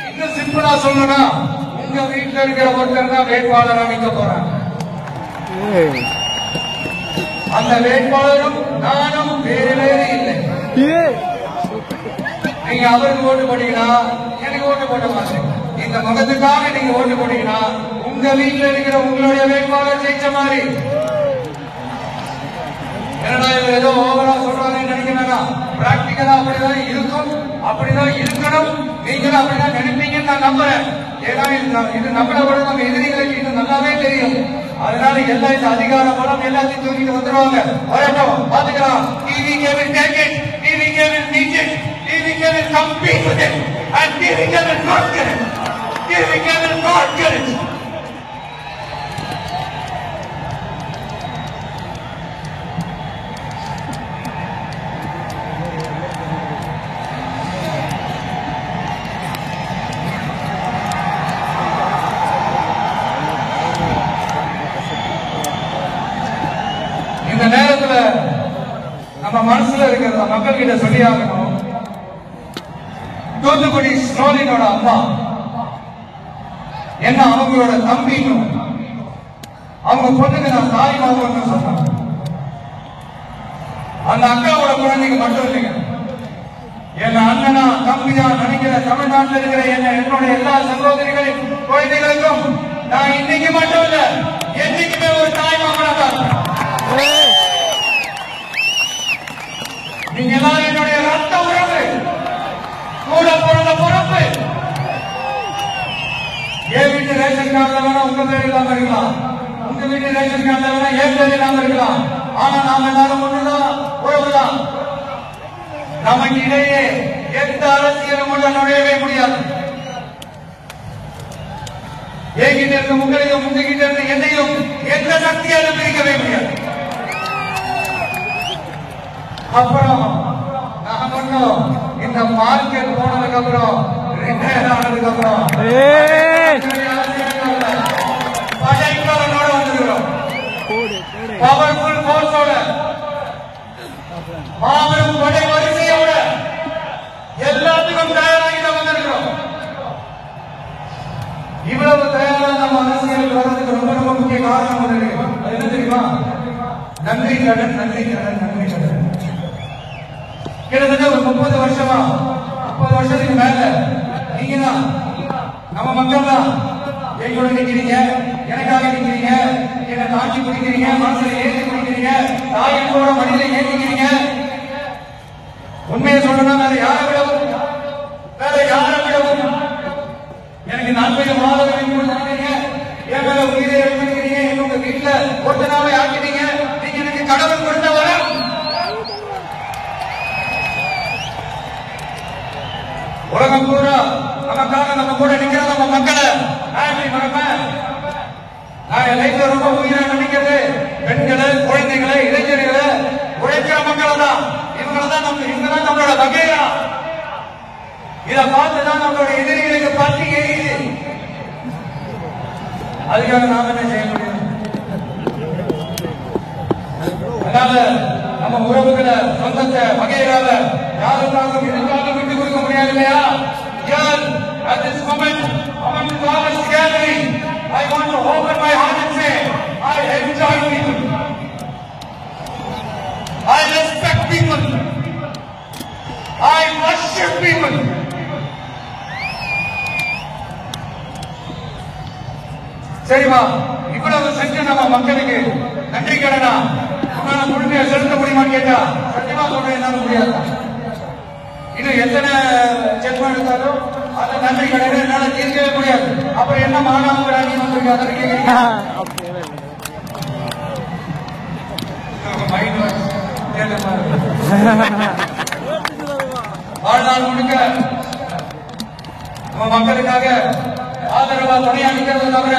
இன்னும் சிம்பிளா சொல்லணும்னா உங்க வீட்டில் இருக்கிற ஒருத்தர் தான் வேட்பாளர் அமைக்க போறாங்க. அந்த வேட்பாளரும் நானும் வேறு வேறு இல்லை. நீங்க அவருக்கு ஓட்டு போட்டீங்கன்னா எனக்கு ஓட்டு போட்ட மாட்டீங்க. இந்த முகத்துக்காக நீங்க ஓட்டு போட்டீங்கன்னா உங்க வீட்டில் இருக்கிற உங்களுடைய வேட்பாளர் ஜெயிச்ச மாதிரி. என்னடா இவர் ஏதோ ஓவரா சொல்றாங்கன்னு நினைக்க வேணாம். பிராக்டிகலா அப்படிதான் இருக்கும், அப்படிதான் இருக்கணும். நீங்களும் அப்படிதான் நினைப்பீங்கன்னு நான் நம்புறேன். ஏன்னா இது நம்மளை விட நம்ம எதிரிகளுக்கு இது நல்லாவே தெரியும். அதனால எல்லா இந்த அதிகார பலம் எல்லாத்தையும் தூக்கிட்டு வந்துருவாங்க. வரட்டும், பாத்துக்கலாம். TVK will take it, TVK will meet it, TVK will compete with it, and TVK will not get it. TVK will not get it. இந்த நேரத்துல நம்ம மனசுல இருக்கிறத மக்கள் கிட்ட சொல்லி ஆகணும். தூத்துக்குடி ஸ்டாலினோட அம்மா என்ன அவங்களோட தம்பின்னு அவங்க பொண்ணுக்கு நான் தாய் மாமன்னு சொன்னாங்க. அந்த அக்காவோட குழந்தைங்க மட்டும் இல்லைங்க, என்ன அண்ணனா தம்பியா நினைக்கிற தமிழ்நாட்டில் இருக்கிற என்னுடைய எல்லா சகோதரிகளின் குழந்தைகளுக்கும் நான் இன்னைக்கு மட்டும் இல்ல என்னைக்குமே ஒரு தாய் மாமனா தான். நீங்க எல்லாரும் என்னுடைய ரத்த உறவு, கூட பிறந்த பொறுப்பு. என் வீட்டு ரேஷன் கார்டுல வேணா உங்க பேர் இல்லாம இருக்கலாம், உங்க வீட்டு ரேஷன் கார்டுல வேணா என் பேர் இல்லாம இருக்கலாம். ஆனா நாம எல்லாரும் ஒண்ணுதான், உறவுதான். நமக்கு இடையே எந்த அரசியலும் கூட நுழையவே முடியாது. என்கிட்ட இருந்த உங்களையும் உங்ககிட்ட இருந்த என்னையும் எந்த சக்தியாலும் பிரிக்கவே முடியாது. அப்புறம் நான் மட்டும் இந்த மார்க்கெட் போனதுக்கு அப்புறம் ரிட்டையர் ஆனதுக்கு அப்புறம் படைக்காரனோட வந்துருக்கிறோம். பவர்ஃபுல் போர்ஸோட, மாபெரும் படை வரிசையோட எல்லாத்துக்கும் தயாராகி தான் வந்திருக்கிறோம். இவ்வளவு தயாராக நம்ம அரசியல் வர்றதுக்கு ரொம்ப ரொம்ப முக்கிய காரணம் ஒன்று இருக்கு. அது என்ன தெரியுமா? நன்றி கடன், நன்றி கடன், நன்றி கடன். கிட்டத்தட்ட ஒரு 30 வருஷமா, 30 வருஷத்துக்கு மேல நீங்க தான், நம்ம மக்கள் தான் எங்களோட நிக்கிறீங்க, எனக்காக நிக்கிறீங்க, என்ன தாக்கி பிடிக்கிறீங்க, மனசுல ஏற்றி பிடிக்கிறீங்க, தாயத்தோட மடியில ஏற்றிக்கிறீங்க. உண்மையை சொல்லணும்னா வேற யாரை விடவும் எனக்கு நன்மையை மாதவரையும் கொடுத்துருக்கீங்க, என் மேல உயிரை எடுத்துக்கிறீங்க, உங்க வீட்டுல ஒருத்தனாவே ஆக்கிட்டீங்க. நீங்க எனக்கு கடவுள் கொடுத்த வரம். உலகம் பூரா நமக்காக நம்ம கூட நிக்கிற நம்ம மக்களை நான் என் லைஃப்ல ரொம்ப உயிரை நினைக்கிறது பெண்களை, குழந்தைகளை, இளைஞர்களை, உழைக்கிற மக்களை தான். இவங்கதான் நம்மளோட வகையா. இதை பார்த்துதான் நம்மளோட எதிரிகளுக்கு பற்றி எரியுது. அதுக்காக நாம என்ன செய்ய முடியும்? அதனால நம்ம உறவுகளை, சொந்தத்தை, வகையிலால யாருக்காகவும் எதுக்காக விட்டு கொடுக்க முடியாது இல்லையா? At this moment, among the largest gathering I want to open my heart and say, I enjoy people. I respect people. I worship people. சரிமா, இவ்வளவு செஞ்சு நம்ம மக்களுக்கு நன்றி கடனா உங்களால முழுமையா செலுத்த முடியுமான்னு கேட்டா சத்தியமா சொல்றேன், என்னால முடியாது. இன்னும் எத்தனை ஜென்மம் எடுத்தாலும் அந்த நன்றி கடனை என்னால தீர்க்கவே முடியாது. அப்புறம் என்ன மாணவர்கள் அணி வந்திருக்கு அதை கேட்கிறீங்க. வாழ்நாள் முழுக்க நம்ம மக்களுக்காக ஆதரவா துணையா நிக்கிறது தவிர,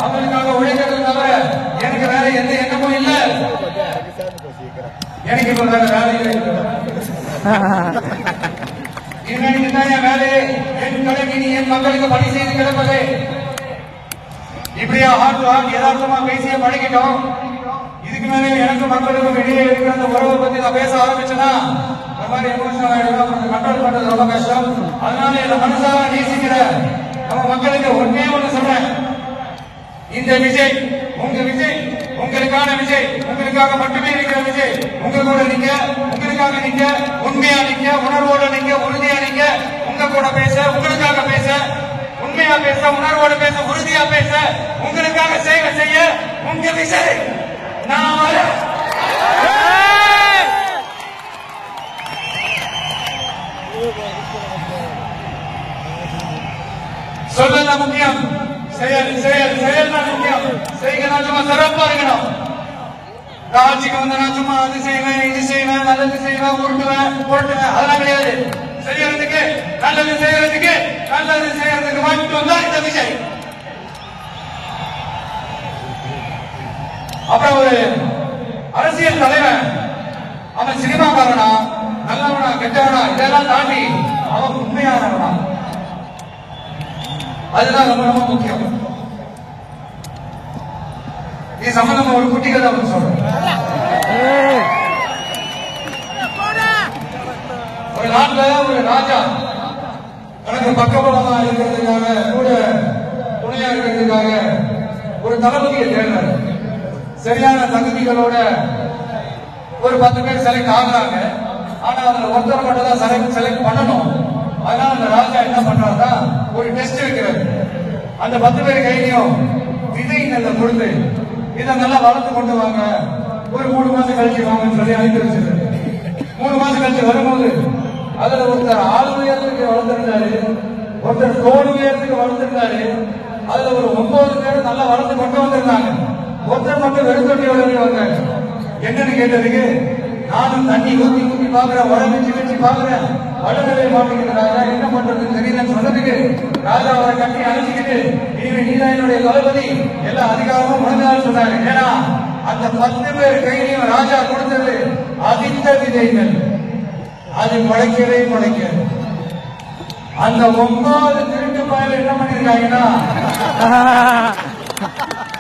அவங்களுக்காக உழைக்கிறது தவிர எனக்கு வேற எந்த எண்ணமும் இல்லை. எனக்கு இப்ப வேற வேலை இல்லை. இன்னைக்குதான் என் வேலையை என் கடமை என் மக்களுக்கு பணி செய்து கிடப்பது. இப்படியா ஹார்ட் டு ஹார்ட் யதார்த்தமா பேசிய பழகிட்டோம். இதுக்கு மேலே எனக்கு மக்களுக்கும் இடையே இருக்கிற அந்த உறவை பத்தி நான் பேச ஆரம்பிச்சேன்னா இந்த மாதிரி எமோஷனல் ஆயிடும். கண்ட்ரோல் பண்றது ரொம்ப கஷ்டம். அதனால இந்த மனசார நேசிக்கிற நம்ம மக்களுக்கு ஒன்னே ஒண்ணு சொல்றேன், இந்த விஜய் உங்க விஜய், உங்களுக்கான விஜய், உங்களுக்காக மட்டுமே இருக்கிற விஜய். உங்க கூட நீங்க, உங்களுக்காக நீங்க, உண்மையா நீங்க, உணர்வோட நீங்க, உறுதியா நீங்க, உங்க கூட பேச, உங்களுக்காக பேச, உண்மையா பேச, உணர்வோட பேச, உறுதியா பேச, உங்களுக்காக சேவை செய்ய உங்க விஜய் நான் வரேன். சொல்லலாம் முக்கியம், செயல் செயல் செயல் தான் முக்கியம். செய்கிறா சும்மா சிறப்பா இருக்கணும். ஆட்சிக்கு வந்து நான் சும்மா அது செய்வேன், இது செய்வேன், நல்லது செய்வேன், உருட்டுவேன் போட்டுவேன், அதெல்லாம் கிடையாது. செய்யறதுக்கு நல்லது செய்யறதுக்கு மட்டும் தான் இந்த விஜய். அப்புறம் ஒரு அரசியல் தலைவன் அவன் சினிமாக்காரனா நல்லவனா கெட்டவனா இதெல்லாம் தாண்டி அவன் உண்மையானவனா, அதுதான் ரொம்ப ரொம்ப முக்கியம். இது சம்பந்தமா ஒரு குட்டி கதை அவன் சொல்றேன். ஒரு நாட்டுல ஒரு ராஜா தனக்கு பக்கபலமா இருக்கிறதுக்காக கூட துணையா இருக்கிறதுக்காக ஒரு தளபதியை தேடுறாரு. சரியான தகுதிகளோட ஒரு 10 பேர் செலக்ட் ஆகுறாங்க. ஆனா அதுல ஒருத்தர் மட்டும் தான் செலக்ட் பண்ணணும். அதனால அந்த ராஜா என்ன பண்றாருன்னா ஒரு டெஸ்ட் வைக்கிறாரு. அந்த 10 பேர் கையிலையும் விதை நெல்லை கொடுத்து இதை நல்லா வளர்த்து கொண்டு வாங்க, ஒரு 3 மாசம் கழிச்சு வாங்கன்னு சொல்லி அனுப்பி வச்சிருக்காரு. 3 மாசம் கழிச்சு வரும்போது அதுல ஒருத்தர் 6 உயரத்துக்கு வளர்ந்துருந்தாரு, ஒருத்தர் 100 உயரத்துக்கு வளர்ந்துருந்தாரு. அதுல ஒரு 9 பேர் நல்லா வளர்த்து கொண்டு வந்திருந்தாங்க. ஒருத்தர் மட்டும் வெறுத்தொட்டியோட வந்தாங்க. என்னன்னு கேட்டதுக்கு, நானும் தண்ணி ஊத்தி ஊத்தி பாக்குறேன், உடம்பு வச்சு பாக்குறேன், வளரவே மாட்டேங்கிறாங்க, என்ன பண்றதுன்னு தெரியலன்னு சொன்னதுக்கு ராஜா அவரை கட்டி அழைச்சிக்கிட்டு, இனிமே நீதான் என்னுடைய தளபதி, எல்லா அதிகாரமும் உணர்ந்தாலும் சொன்னாங்க. ஏன்னா அந்த 10 பேர் கையிலையும் ராஜா கொடுத்தது அதிர்ந்த விதைகள், அது முளைக்கவே முளைக்காது. அந்த 9 திருட்டு பயல என்ன பண்ணிருக்காங்கன்னா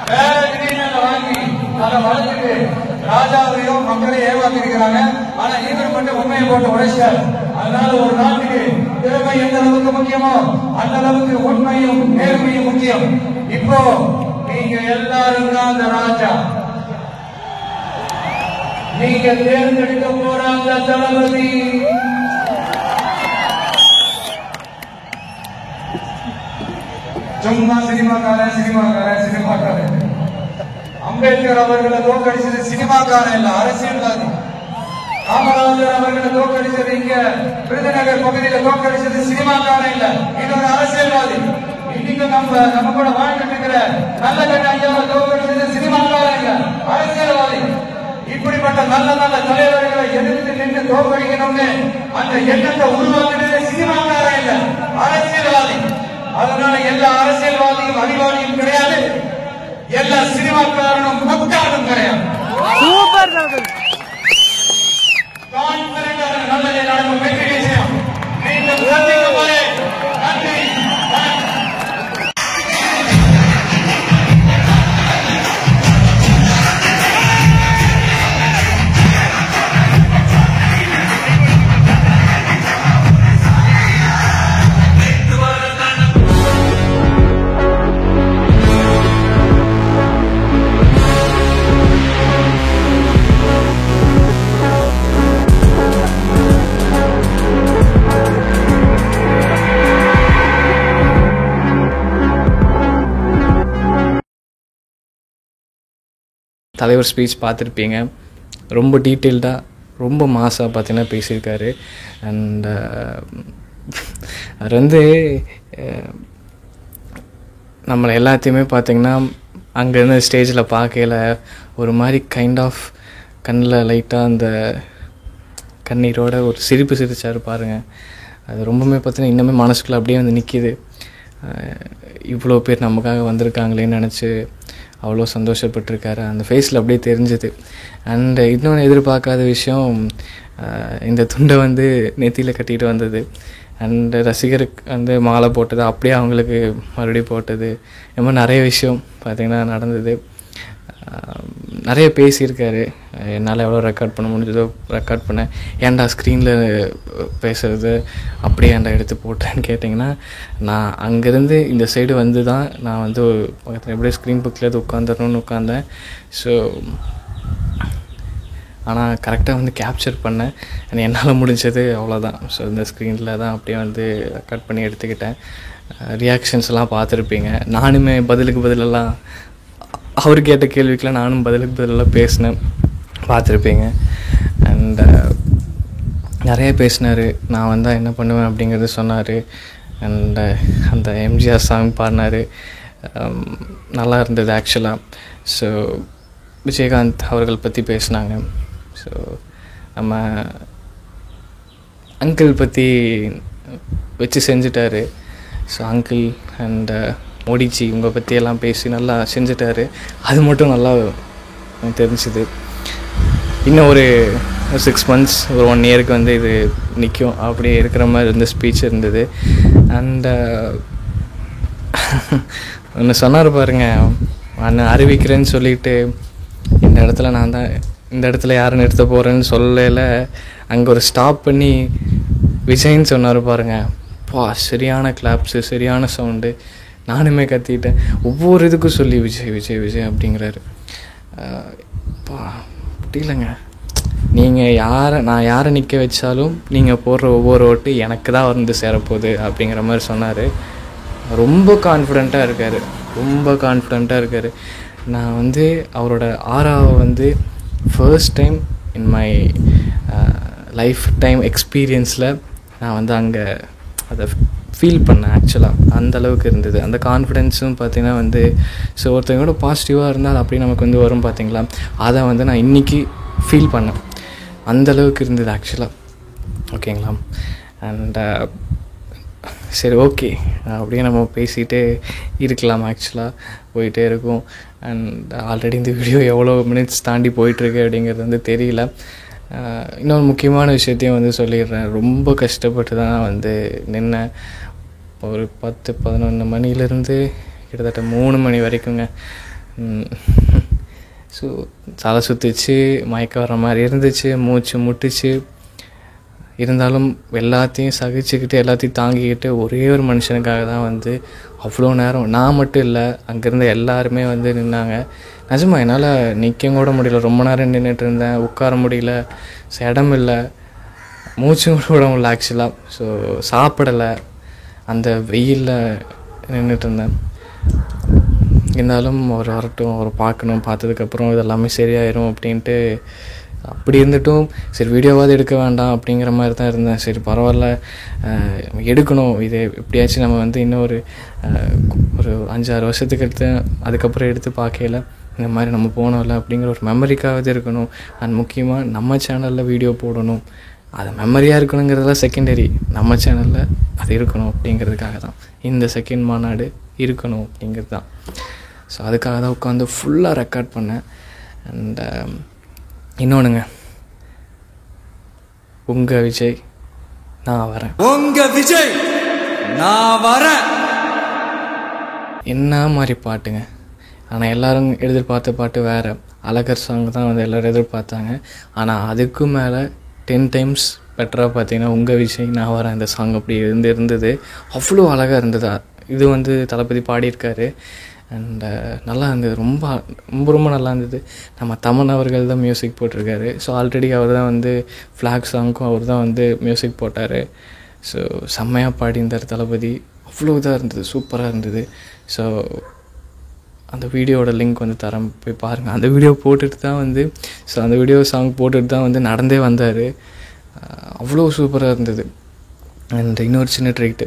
வேற விதைகளை வாங்கி அதை வளர்த்துட்டு ராஜாவையும் மக்களையும் ஏமாத்திருக்கிறாங்க. ஆனா இவர் மட்டும் உண்மையை போட்டு உடைச்சார். அதனால ஒரு நாட்டுக்கு திறமை எந்த அளவுக்கு முக்கியமோ அந்த அளவுக்கு உண்மையும் நேர்மையும் முக்கியம். இப்போ நீங்க எல்லாரும் தான் அந்த ராஜா. நீங்க தேர்ந்தெடுக்க போற அந்த தளபதி சும்மா சினிமாக்காரன். அம்பேத்கர் அவர்களை தோற்கடிச்சது சினிமாக்காரன் இல்ல, அரசியல்வாதி. காமராஜர் அவர்களை தோற்கடிச்சது இங்க விருதுநகர் பகுதியில தோற்கடிச்சது சினிமாக்காரன் இல்ல, இது ஒரு அரசியல்வாதி. இன்னைக்கு நம்ம கூட வாழ்ந்துட்டு இருக்கிற நல்ல கட்ட ஐயாவை தோற்கடிச்சது சினிமாக்காரன் இல்ல, அரசியல்வாதி. இப்படிப்பட்ட நல்ல நல்ல தலைவர்களை எதிர்த்து நின்று தோற்கடிக்கணும்னு அந்த எண்ணத்தை உருவாக்குறது சினிமாக்காரன் இல்ல, அரசியல்வாதி. அதனால எல்லா அரசியல்வாதியும் அறிவாளியும் கிடையாது, எல்லா சினிமாக்காரனும் முட்டாளும் கிடையாது. நல்லதை நடக்கும் வெற்றி விஷயம். மீண்டும் சந்திக்கும் வரை நன்றி. தலைவர் ஸ்பீச் பார்த்துருப்பீங்க. ரொம்ப டீட்டெயில்டாக ரொம்ப மாசாக பார்த்தீங்கன்னா பேசியிருக்காரு. அண்ட் அவர் வந்து நம்மளை எல்லாத்தையுமே பார்த்திங்கன்னா அங்கேருந்து ஸ்டேஜில் பார்க்கையில் ஒரு மாதிரி கைண்ட் ஆஃப் கண்ணில் லைட்டாக அந்த கண்ணீரோட ஒரு சிரிப்பு சிரிச்சார் பாருங்கள். அது ரொம்பவுமே பார்த்தீங்கன்னா இன்னுமே மனசுக்குள்ளே அப்படியே வந்து நிற்கிது. இவ்வளோ பேர் நமக்காக வந்திருக்காங்களேன்னு நினச்சி அவ்வளோ சந்தோஷப்பட்டிருக்காரு. அந்த ஃபேஸில் அப்படியே தெரிஞ்சுது. அண்ட் இன்னொன்று எதிர்பார்க்காத விஷயம், இந்த துண்டை வந்து நெத்தியில் கட்டிட்டு வந்தது. அண்டு ரசிகருக்கு வந்து மாலை போட்டது, அப்படியே அவங்களுக்கு மறுபடியும் போட்டது. இந்த மாதிரி நிறைய விஷயம் பார்த்திங்கன்னா நடந்தது. நிறைய பேசியிருக்காரு. என்னால் எவ்வளோ ரெக்கார்ட் பண்ண முடிஞ்சதோ ரெக்கார்ட் பண்ணேன். ஏன்டா ஸ்க்ரீனில் பேசுகிறது அப்படியே ஏன்டா எடுத்து போட்டேன்னு கேட்டிங்கன்னா, நான் அங்கேருந்து இந்த சைடு வந்து தான் நான் வந்து பக்கத்தில் எப்படியே ஸ்க்ரீன் புக்கில் அது உட்காந்துடணும்னு உட்காந்தேன். ஸோ ஆனால் கரெக்டாக வந்து கேப்சர் பண்ணேன். என்னால் முடிஞ்சது அவ்வளோதான். ஸோ இந்த ஸ்க்ரீனில் தான் அப்படியே வந்து ரெக்கார்ட் பண்ணி எடுத்துக்கிட்டேன். ரியாக்ஷன்ஸ்லாம் பார்த்துருப்பீங்க. நானுமே பதிலுக்கு பதிலெல்லாம் அவர் கேட்ட கேள்விக்கெலாம் நானும் பதிலுக்கு பதிலெல்லாம் பேசினேன், பார்த்துருப்பீங்க. அண்டு நிறைய பேசினார். நான் வந்தால் என்ன பண்ணுவேன் அப்படிங்கிறது சொன்னார். அண்டு அந்த எம்ஜிஆர் சாங் பாடினார். நல்லா இருந்தது ஆக்சுவலாக. ஸோ விஜயகாந்த் அவர்கள் பற்றி பேசினாங்க. ஸோ நம்ம அங்கிள் பற்றி வச்சு செஞ்சிட்டாரு. ஸோ அங்கிள் அண்டு மோடிஜி இவங்க பற்றியெல்லாம் பேசி நல்லா செஞ்சிட்டாரு. அது மட்டும் நல்லா தெரிஞ்சுது. இன்னும் ஒரு 6 months ஒரு 1 yearக்கு வந்து இது நிற்கும் அப்படி இருக்கிற மாதிரி இருந்த ஸ்பீச் இருந்தது. அண்டு ஒன்று சொன்னார் பாருங்க, நான் அறிவிக்கிறேன்னு சொல்லிட்டு இந்த இடத்துல நான் தான் இந்த இடத்துல யாரை நிறுத்த போகிறேன்னு சொல்லல, அங்கே ஒரு ஸ்டாப் பண்ணி விஜய்ன்னு சொன்னார் பாருங்கள். சரியான கிளாப்ஸு, சரியான சவுண்டு. நானுமே கத்திட்டேன். ஒவ்வொரு இதுக்கும் சொல்லி விஜய் விஜய் விஜய் அப்படிங்கிறாரு. முடியலங்க. நான் யாரை நிற்க வச்சாலும் நீங்கள் போடுற ஒவ்வொரு ஓட்டு எனக்கு தான் வந்து சேரப்போகுது அப்படிங்கிற மாதிரி சொன்னார். ரொம்ப கான்ஃபிடெண்ட்டாக இருக்கார். நான் வந்து அவரோட ஆராவை வந்து first time in my life time எக்ஸ்பீரியன்ஸில் நான் வந்து அங்கே அதை ஃபீல் பண்ணேன். ஆக்சுவலாக அந்தளவுக்கு இருந்தது. அந்த கான்ஃபிடென்ஸும் பார்த்திங்கன்னா வந்து ஸோ ஒருத்தவங்களோட பாசிட்டிவாக இருந்தால் அப்படி நமக்கு வந்து வரும் பார்த்திங்களா, அதை வந்து நான் இன்றைக்கி ஃபீல் பண்ணேன். அந்தளவுக்கு இருந்தது ஆக்சுவலாக. ஓகேங்களா? அண்ட் சரி, ஓகே, அப்படியே நம்ம பேசிகிட்டே இருக்கலாம். ஆக்சுவலாக போயிட்டே இருக்கும். அண்ட் ஆல்ரெடி இந்த வீடியோ எவ்வளோ மினிட்ஸ் தாண்டி போயிட்டுருக்கு அப்படிங்கிறது வந்து தெரியல. இன்னொரு முக்கியமான விஷயத்தையும் வந்து சொல்லிடுறேன். ரொம்ப கஷ்டப்பட்டு தான் வந்து நின்னேன். ஒரு 10-11 மணிலேருந்து கிட்டத்தட்ட 3 மணி வரைக்குங்க. ஸோ தலை சுற்றிச்சு, மயக்க வர மாதிரி இருந்துச்சு, மூச்சு முட்டுச்சு. இருந்தாலும் எல்லாத்தையும் சகிச்சுக்கிட்டு எல்லாத்தையும் தாங்கிக்கிட்டு ஒரே ஒரு மனுஷனுக்காக தான் வந்து அவ்வளோ நேரம், நான் மட்டும் இல்லை அங்கேருந்து எல்லாருமே வந்து நின்னாங்க. நிஜமா என்னால் நிற்க கூட முடியல. ரொம்ப நேரம் நின்றுட்டு இருந்தேன். உட்கார முடியல, இடம் இல்லை, மூச்சும் கூட விட முடியல ஆக்சுவலாக. ஸோ சாப்பிடலை, அந்த வெயிலில் நின்றுட்டு இருந்தேன். இருந்தாலும் ஒரு வரட்டும், ஒரு பார்த்ததுக்கப்புறம் இதெல்லாமே சரியாயிரும் அப்படின்ட்டு அப்படி இருந்துட்டும் சரி வீடியோவாவது எடுக்க வேண்டாம் அப்படிங்கிற மாதிரி தான் இருந்தேன். சரி பரவாயில்ல, எடுக்கணும், இது எப்படியாச்சும் நம்ம வந்து இன்னும் ஒரு 5-6 வருஷத்துக்கு அதுக்கப்புறம் எடுத்து பார்க்கல இந்த மாதிரி நம்ம போனோம்ல அப்படிங்கிற ஒரு மெமரிக்காவது இருக்கணும். அண்ட் முக்கியமாக நம்ம சேனலில் வீடியோ போடணும், அது மெமரியாக இருக்கணுங்கிறதெல்லாம் செகண்டரி. நம்ம சேனலில் அது இருக்கணும் அப்படிங்கிறதுக்காக தான் இந்த செகண்ட் மாநாடு இருக்கணும் அப்படிங்கிறது தான். ஸோ அதுக்காக தான் உட்காந்து ஃபுல்லாக ரெக்கார்ட் பண்ணேன். அண்ட் இன்னொன்றுங்க, உங்கள் விஜய் நான் வரேன். என்ன மாதிரி பாட்டுங்க. ஆனால் எல்லோரும் எதிர்பார்த்த பாட்டு வேறு. அழகர் சாங் தான் வந்து எல்லோரும் எதிர்பார்த்தாங்க. ஆனால் அதுக்கும் மேலே 10 times பெட்டராக பார்த்தீங்கன்னா உங்கள் விஜய் நான் வரேன் இந்த சாங் அப்படி இருந்தது. அவ்வளோ அழகாக இருந்தது. இது வந்து தளபதி பாடியிருக்காரு. அண்டு நல்லா இருந்தது. ரொம்ப ரொம்ப ரொம்ப நல்லா இருந்தது. நம்ம தமன் அவர்கள் தான் மியூசிக் போட்டிருக்காரு. ஸோ ஆல்ரெடி அவர் தான் வந்து ஃப்ளாக் சாங்க்கும் அவர் தான் வந்து மியூசிக் போட்டார். ஸோ செம்மையாக பாடியிருந்தார் தளபதி. அவ்வளோ இதாக இருந்தது, சூப்பராக இருந்தது. ஸோ அந்த வீடியோவோட லிங்க் வந்து தரேன், போய் பாருங்கள். அந்த வீடியோ போட்டுட்டு தான் வந்து அந்த வீடியோ சாங் போட்டுட்டு தான் வந்து நடந்தே வந்தார். அவ்வளோ சூப்பராக இருந்தது. அண்ட் இன்னொரு சின்ன ட்ரீட்டு,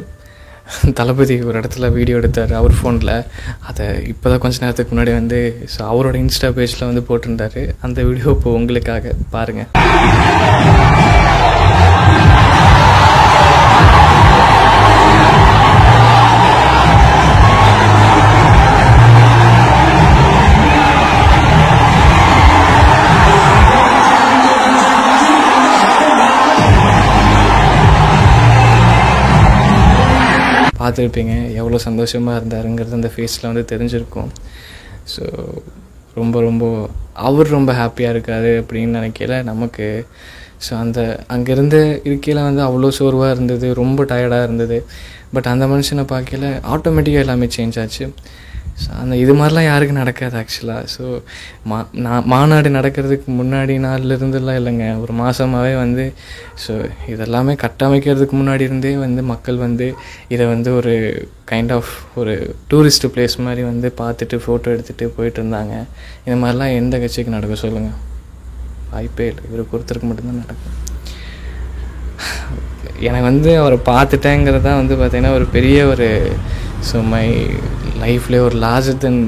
தளபதி ஒரு இடத்துல வீடியோ எடுத்தார் அவர் ஃபோனில். அதை இப்போ தான் கொஞ்சம் நேரத்துக்கு முன்னாடி வந்து அவரோட இன்ஸ்டா பேஜில் வந்து போட்டிருந்தார். அந்த வீடியோ இப்போ உங்களுக்காக பாருங்கள். பார்த்துருப்பீங்க எவ்வளோ சந்தோஷமாக இருந்தாருங்கிறது அந்த ஃபேஸில் வந்து தெரிஞ்சிருக்கும். ஸோ அவர் ரொம்ப ஹாப்பியாக இருக்கார் அப்படின்னு நினைக்கல நமக்கு. ஸோ அங்கேருந்து இருக்கையில் வந்து அவ்வளோ சோர்வாக இருந்தது, ரொம்ப டயர்டாக இருந்தது. பட் அந்த மனுஷனை பார்க்கல ஆட்டோமேட்டிக்காக எல்லாமே சேஞ்ச் ஆச்சு. ஸோ இது மாதிரிலாம் யாருக்கும் நடக்காது ஆக்சுவலாக. ஸோ மாநாடு நடக்கிறதுக்கு முன்னாடி நாள்லேருந்துலாம் இல்லைங்க, ஒரு மாதமாகவே வந்து ஸோ இதெல்லாமே கட்டமைக்கிறதுக்கு முன்னாடி இருந்தே வந்து மக்கள் வந்து இதை வந்து ஒரு கைண்ட் ஆஃப் ஒரு டூரிஸ்ட் பிளேஸ் மாதிரி வந்து பார்த்துட்டு ஃபோட்டோ எடுத்துகிட்டு போயிட்டு இருந்தாங்க. இந்த மாதிரிலாம் எந்த கட்சிக்கு நடக்கும் சொல்லுங்கள்? வாய்ப்பே இல்லை. இவர் ஒருத்தருக்கு மட்டும்தான் நடக்கும். எனக்கு வந்து அவரை பார்த்துட்டேங்கிறது தான் வந்து பார்த்திங்கன்னா ஒரு பெரிய ஒரு மை லைஃப்லேயே ஒரு லார்ஜர் தென்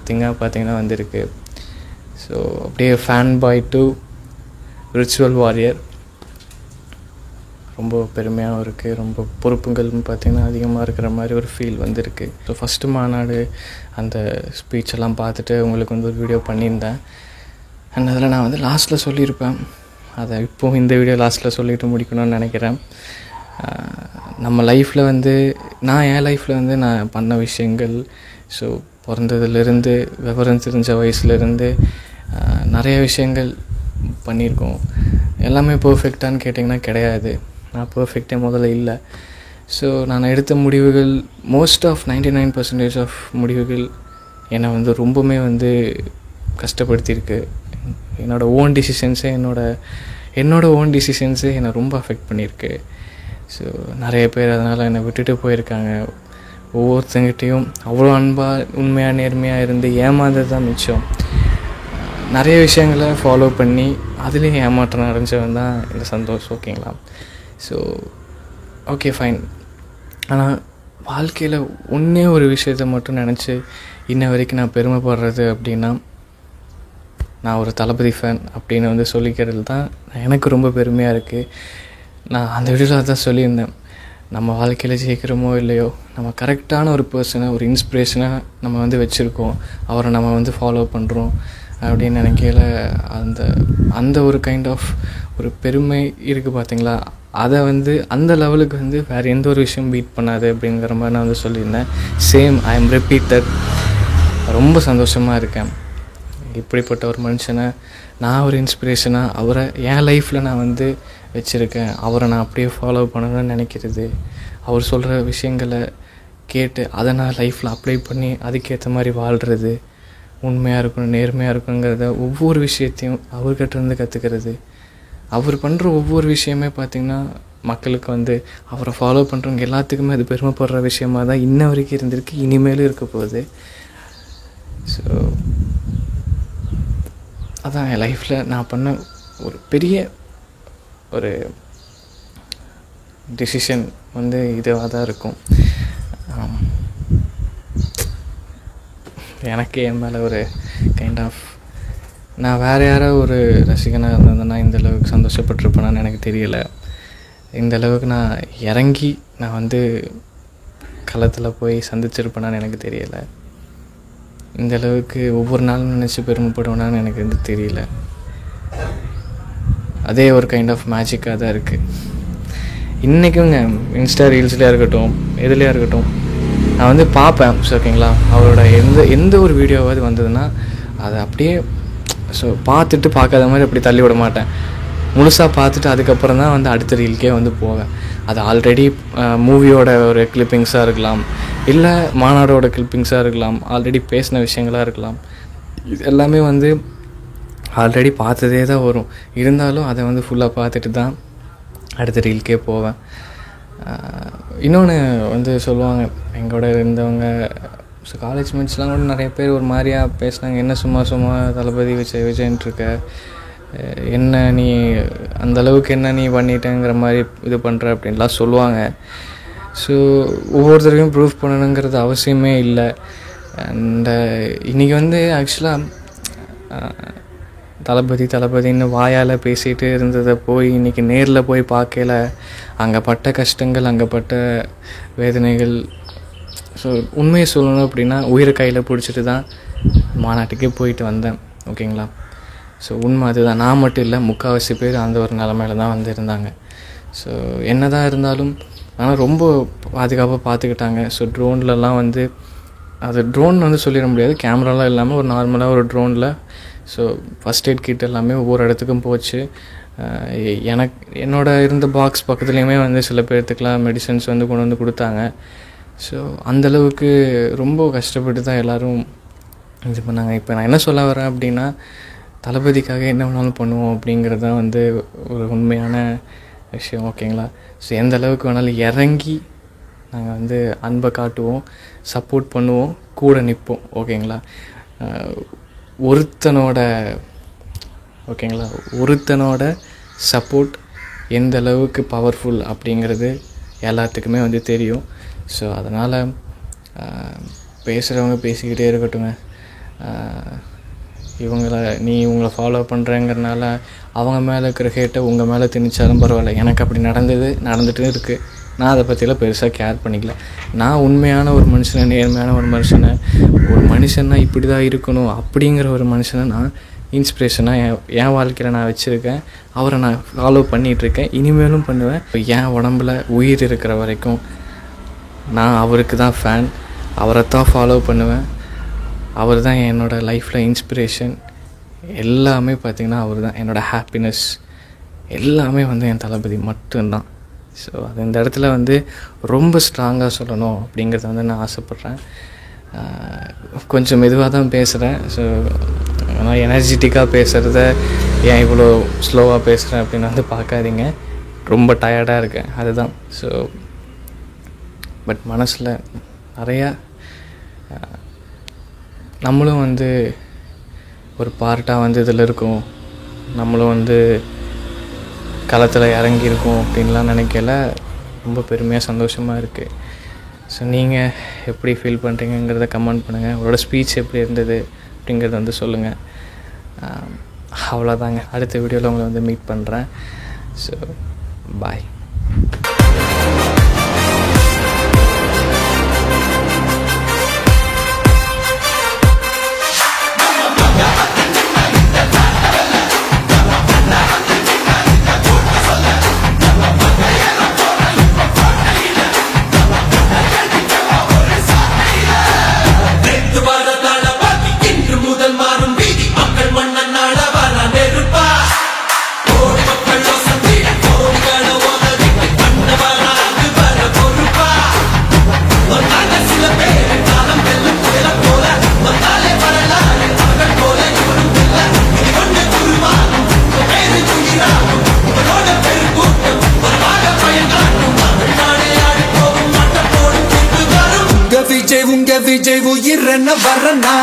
திங்காக பார்த்திங்கன்னா வந்திருக்கு. ஸோ அப்படியே fan boy to ritual warrior. ரொம்ப பெருமையாகவும் இருக்குது, ரொம்ப பொறுப்புகள்னு பார்த்திங்கன்னா அதிகமாக இருக்கிற மாதிரி ஒரு ஃபீல் வந்துருக்கு. ஸோ ஃபஸ்ட்டு மாநாடு அந்த ஸ்பீச்செல்லாம் பார்த்துட்டு உங்களுக்கு வந்து ஒரு வீடியோ பண்ணியிருந்தேன். அண்ட் அதில் நான் வந்து லாஸ்ட்டில் சொல்லியிருப்பேன், அதை இப்போது இந்த வீடியோ லாஸ்ட்டில் சொல்லிட்டு முடிக்கணும்னு நினைக்கிறேன். நம்ம லைஃப்பில் வந்து என் லைஃப்பில் வந்து நான் பண்ண விஷயங்கள், ஸோ பிறந்ததுலேருந்து விவரம் தெரிஞ்ச வயசுலேருந்து நிறைய விஷயங்கள் பண்ணியிருக்கோம். எல்லாமே பர்ஃபெக்டானு கேட்டிங்கன்னா கிடையாது. நான் பர்ஃபெக்டே முதல்ல இல்லை. ஸோ நான் எடுத்த முடிவுகள் மோஸ்ட் ஆஃப் 99% ஆஃப் முடிவுகள் என்னை வந்து ரொம்பவுமே வந்து கஷ்டப்படுத்தியிருக்கு. என்னோடய ஓன் டிசிஷன்ஸே என்னோட ஓன் டிசிஷன்ஸே என்னை ரொம்ப அஃபெக்ட் பண்ணியிருக்கு. ஸோ நிறைய பேர் அதனால் என்னை விட்டுட்டு போயிருக்காங்க. ஒவ்வொருத்தங்கிட்டையும் அவ்வளோ அன்பாக உண்மையாக நேர்மையாக இருந்து ஏமாந்தது தான் மிச்சம். நிறைய விஷயங்களை ஃபாலோ பண்ணி அதுலேயும் ஏமாற்றம் அடைஞ்சவன் தான் இந்த சந்தோஷம். ஓகேங்களா? So okay fine. ஆனால் வாழ்க்கையில் ஒன்றே ஒரு விஷயத்தை மட்டும் நினச்சி இன்ன வரைக்கும் நான் பெருமைப்படுறது அப்படின்னா, நான் ஒரு தளபதி ஃபேன் அப்படின்னு வந்து சொல்லிக்கிறது தான் எனக்கு ரொம்ப பெருமையாக இருக்குது. நான் அந்த வீடியோவில் தான் சொல்லியிருந்தேன், நம்ம வாழ்க்கையில் ஜெயிக்கிறோமோ இல்லையோ, நம்ம கரெக்டான ஒரு பர்சனை, ஒரு இன்ஸ்பிரேஷனாக நம்ம வந்து வச்சுருக்கோம், அவரை நம்ம வந்து ஃபாலோ பண்ணுறோம் அப்படின்னு நினைக்கையில் அந்த ஒரு கைண்ட் ஆஃப் ஒரு பெருமை இருக்குது பார்த்தீங்களா? அதை வந்து அந்த லெவலுக்கு வந்து வேறு எந்த ஒரு விஷயம் பீட் பண்ணாது அப்படிங்கிற மாதிரி நான் வந்து சொல்லியிருந்தேன். Same I am repeated. ரொம்ப சந்தோஷமாக இருக்கேன். இப்படிப்பட்ட ஒரு மனுஷனை நான் ஒரு இன்ஸ்பிரேஷனாக அவரை என் லைஃப்பில் நான் வந்து வச்சுருக்கேன். அவரை நான் அப்படியே ஃபாலோ பண்ணணும்னு நினைக்கிறது, அவர் சொல்கிற விஷயங்களை கேட்டு அதை நான் லைஃப்பில் அப்ளை பண்ணி அதுக்கேற்ற மாதிரி வாழ்கிறது, உண்மையாக இருக்கணும், நேர்மையாக இருக்கணுங்கிறத ஒவ்வொரு விஷயத்தையும் அவர்கிட்ட இருந்து கற்றுக்கிறது. அவர் பண்ணுற ஒவ்வொரு விஷயமே பார்த்திங்கன்னா மக்களுக்கு வந்து அவரை ஃபாலோ பண்ணுறவங்க எல்லாத்துக்குமே அது பெருமைப்படுற விஷயமாக தான் இன்ன வரைக்கும் இருந்திருக்கு, இனிமேலும் இருக்க போகுது. ஸோ அதான் என் லைஃப்பில் நான் பண்ண ஒரு பெரிய ஒரு டிசிஷன் வந்து இதுவாக தான் இருக்கும். எனக்கு என் மேலே ஒரு கைண்ட் ஆஃப் நான் வேறு யாராவது ஒரு ரசிகனாக இருந்ததுன்னா இந்தளவுக்கு சந்தோஷப்பட்டிருப்பேனான்னு எனக்கு தெரியலை. இந்தளவுக்கு நான் இறங்கி நான் வந்து களத்தில் போய் சந்திச்சிருப்பேனான்னு எனக்கு தெரியலை. இந்தளவுக்கு ஒவ்வொரு நாளும் நினச்சி பெருமைப்படுவேனான்னு எனக்கு வந்து தெரியல. அதே ஒரு கைண்ட் ஆஃப் மேஜிக்காக தான் இருக்குது. இன்றைக்குங்க இன்ஸ்டா ரீல்ஸ்லேயே இருக்கட்டும், எதுலேயா இருக்கட்டும், நான் வந்து பார்ப்பேன். ஸோ ஓகேங்களா, அவரோட எந்த ஒரு வீடியோவாவது வந்ததுன்னா அதை அப்படியே பார்த்துட்டு பார்க்காத மாதிரி அப்படி தள்ளி விட மாட்டேன். முழுசாக பார்த்துட்டு அதுக்கப்புறம் தான் வந்து அடுத்த ரீல்க்கே வந்து போவேன். அது ஆல்ரெடி மூவியோட ஒரு கிளிப்பிங்ஸாக இருக்கலாம், இல்லை மாநாடோட கிளிப்பிங்ஸாக இருக்கலாம், ஆல்ரெடி பேசின விஷயங்களாக இருக்கலாம். இது எல்லாமே வந்து ஆல்ரெடி பார்த்ததே தான் வரும். இருந்தாலும் அதை வந்து ஃபுல்லாக பார்த்துட்டு தான் அடுத்த ரீல்க்கே போவேன். இன்னொன்று வந்து சொல்லுவாங்க, எங்களோட இருந்தவங்க ஸோ காலேஜ் மேட்ச்லாம் கூட நிறைய பேர் ஒரு மாதிரியாக பேசினாங்க, என்ன சும்மா சும்மா தளபதி விஜய்ன்ட்டுருக்க, என்ன நீ அந்தளவுக்கு என்ன நீ பண்ணிட்டேங்கிற மாதிரி இது பண்ணுற அப்படின்லாம் சொல்லுவாங்க. ஸோ ஒவ்வொருத்தருக்கும் ப்ரூஃப் பண்ணணுங்கிறது அவசியமே இல்லை. அண்டு இன்றைக்கி வந்து ஆக்சுவலாக தளபதின்னு வாயால் பேசிகிட்டு இருந்ததை போய் இன்றைக்கி நேரில் போய் பார்க்கல, அங்கே பட்ட கஷ்டங்கள், அங்கே பட்ட வேதனைகள். ஸோ உண்மையை சொல்லணும் அப்படின்னா உயிரை கையில் பிடிச்சிட்டு தான் மாநாட்டுக்கே போயிட்டு வந்தேன். ஓகேங்களா? ஸோ உண்மை அதுதான். நான் மட்டும் இல்லை, முக்கால்வாசி பேர் அந்த ஒரு நிலமையில தான் வந்து இருந்தாங்க. ஸோ என்ன தான் இருந்தாலும் ஆனால் ரொம்ப பாதுகாப்பாக பார்த்துக்கிட்டாங்க. ஸோ ட்ரோன்லலாம் வந்து அது ட்ரோன் வந்து சொல்லிட முடியாது, கேமராலாம் இல்லாமல் ஒரு நார்மலாக ஒரு ட்ரோனில் ஸோ ஃபஸ்ட் எய்ட் கிட் எல்லாமே ஒவ்வொரு இடத்துக்கும் போச்சு. என்னோட இருந்த பாக்ஸ் பக்கத்துலேயுமே வந்து சில பேர்த்துக்கெலாம் மெடிசன்ஸ் வந்து கொண்டு வந்து கொடுத்தாங்க. ஸோ அந்தளவுக்கு ரொம்ப கஷ்டப்பட்டு தான் எல்லோரும் இது பண்ணாங்க. இப்போ நான் என்ன சொல்ல வரேன் அப்படின்னா, தளபதிக்காக என்ன வேணாலும் பண்ணுவோம் அப்படிங்கிறது தான் வந்து ஒரு உண்மையான விஷயம். ஓகேங்களா? ஸோ எந்த அளவுக்கு வேணாலும் இறங்கி நாங்கள் வந்து அன்பை காட்டுவோம், சப்போர்ட் பண்ணுவோம், கூட நிற்போம். ஓகேங்களா? ஒருத்தனோட சப்போர்ட் எந்த அளவுக்கு பவர்ஃபுல் அப்படிங்கிறது எல்லாத்துக்குமே வந்து தெரியும். ஸோ அதனால் பேசுகிறவங்க பேசிக்கிட்டே இருக்கட்டுங்க. இவங்களை ஃபாலோ பண்ணுறேங்கிறனால அவங்க மேலே இருக்கிற ஹேட்டை உங்கள் மேலே திணிச்சாலும் பரவாயில்ல. எனக்கு அப்படி நடந்துகிட்டு இருக்குது. நான் அதை பற்றிலாம் பெருசாக கேர் பண்ணிக்கல. நான் உண்மையான ஒரு மனுஷனை, நேர்மையான ஒரு மனுஷன்னா இப்படி தான் இருக்கணும் அப்படிங்கிற ஒரு மனுஷனை நான் இன்ஸ்பிரேஷனாக என் வாழ்க்கையில் நான் வச்சுருக்கேன். அவரை நான் ஃபாலோ பண்ணிகிட்ருக்கேன், இனிமேலும் பண்ணுவேன். என் உடம்புல உயிர் இருக்கிற வரைக்கும் நான் அவருக்கு தான் ஃபேன், அவரை தான் ஃபாலோ பண்ணுவேன். அவர் தான் என்னோடய லைஃப்பில் இன்ஸ்பிரேஷன். எல்லாமே பார்த்திங்கன்னா அவர் தான் என்னோடய ஹாப்பினஸ். எல்லாமே வந்து என் தளபதி மட்டும்தான். ஸோ அது இந்த இடத்துல வந்து ரொம்ப ஸ்ட்ராங்காக சொல்லணும் அப்படிங்கிறத வந்து நான் ஆசைப்பட்றேன். கொஞ்சம் மெதுவாக தான் பேசுகிறேன். ஸோ ஆனால் எனர்ஜெட்டிக்காக பேசுகிறத ஏன் இவ்வளோ ஸ்லோவாக பேசுகிறேன் அப்படின்னு வந்து பார்க்காதீங்க. ரொம்ப டயர்டாக இருக்கேன், அதுதான். ஸோ பட் மனசில் நிறையா நம்மளும் வந்து ஒரு பார்ட்டாக வந்து இதில் இருக்கோம், நம்மளும் வந்து களத்தில் இறங்கியிருக்கோம் அப்படின்லாம் நினைக்கல. ரொம்ப பெருமையாக சந்தோஷமாக இருக்குது. ஸோ நீங்கள் எப்படி ஃபீல் பண்ணுறீங்கிறத கமெண்ட் பண்ணுங்கள். உங்களோட ஸ்பீச் எப்படி இருந்தது அப்படிங்கிறத வந்து சொல்லுங்கள். அவ்வளோதாங்க. அடுத்த வீடியோவில் உங்களை வந்து மீட் பண்ணுறேன். So bye. விஜய் உயிர் என்ன வரனா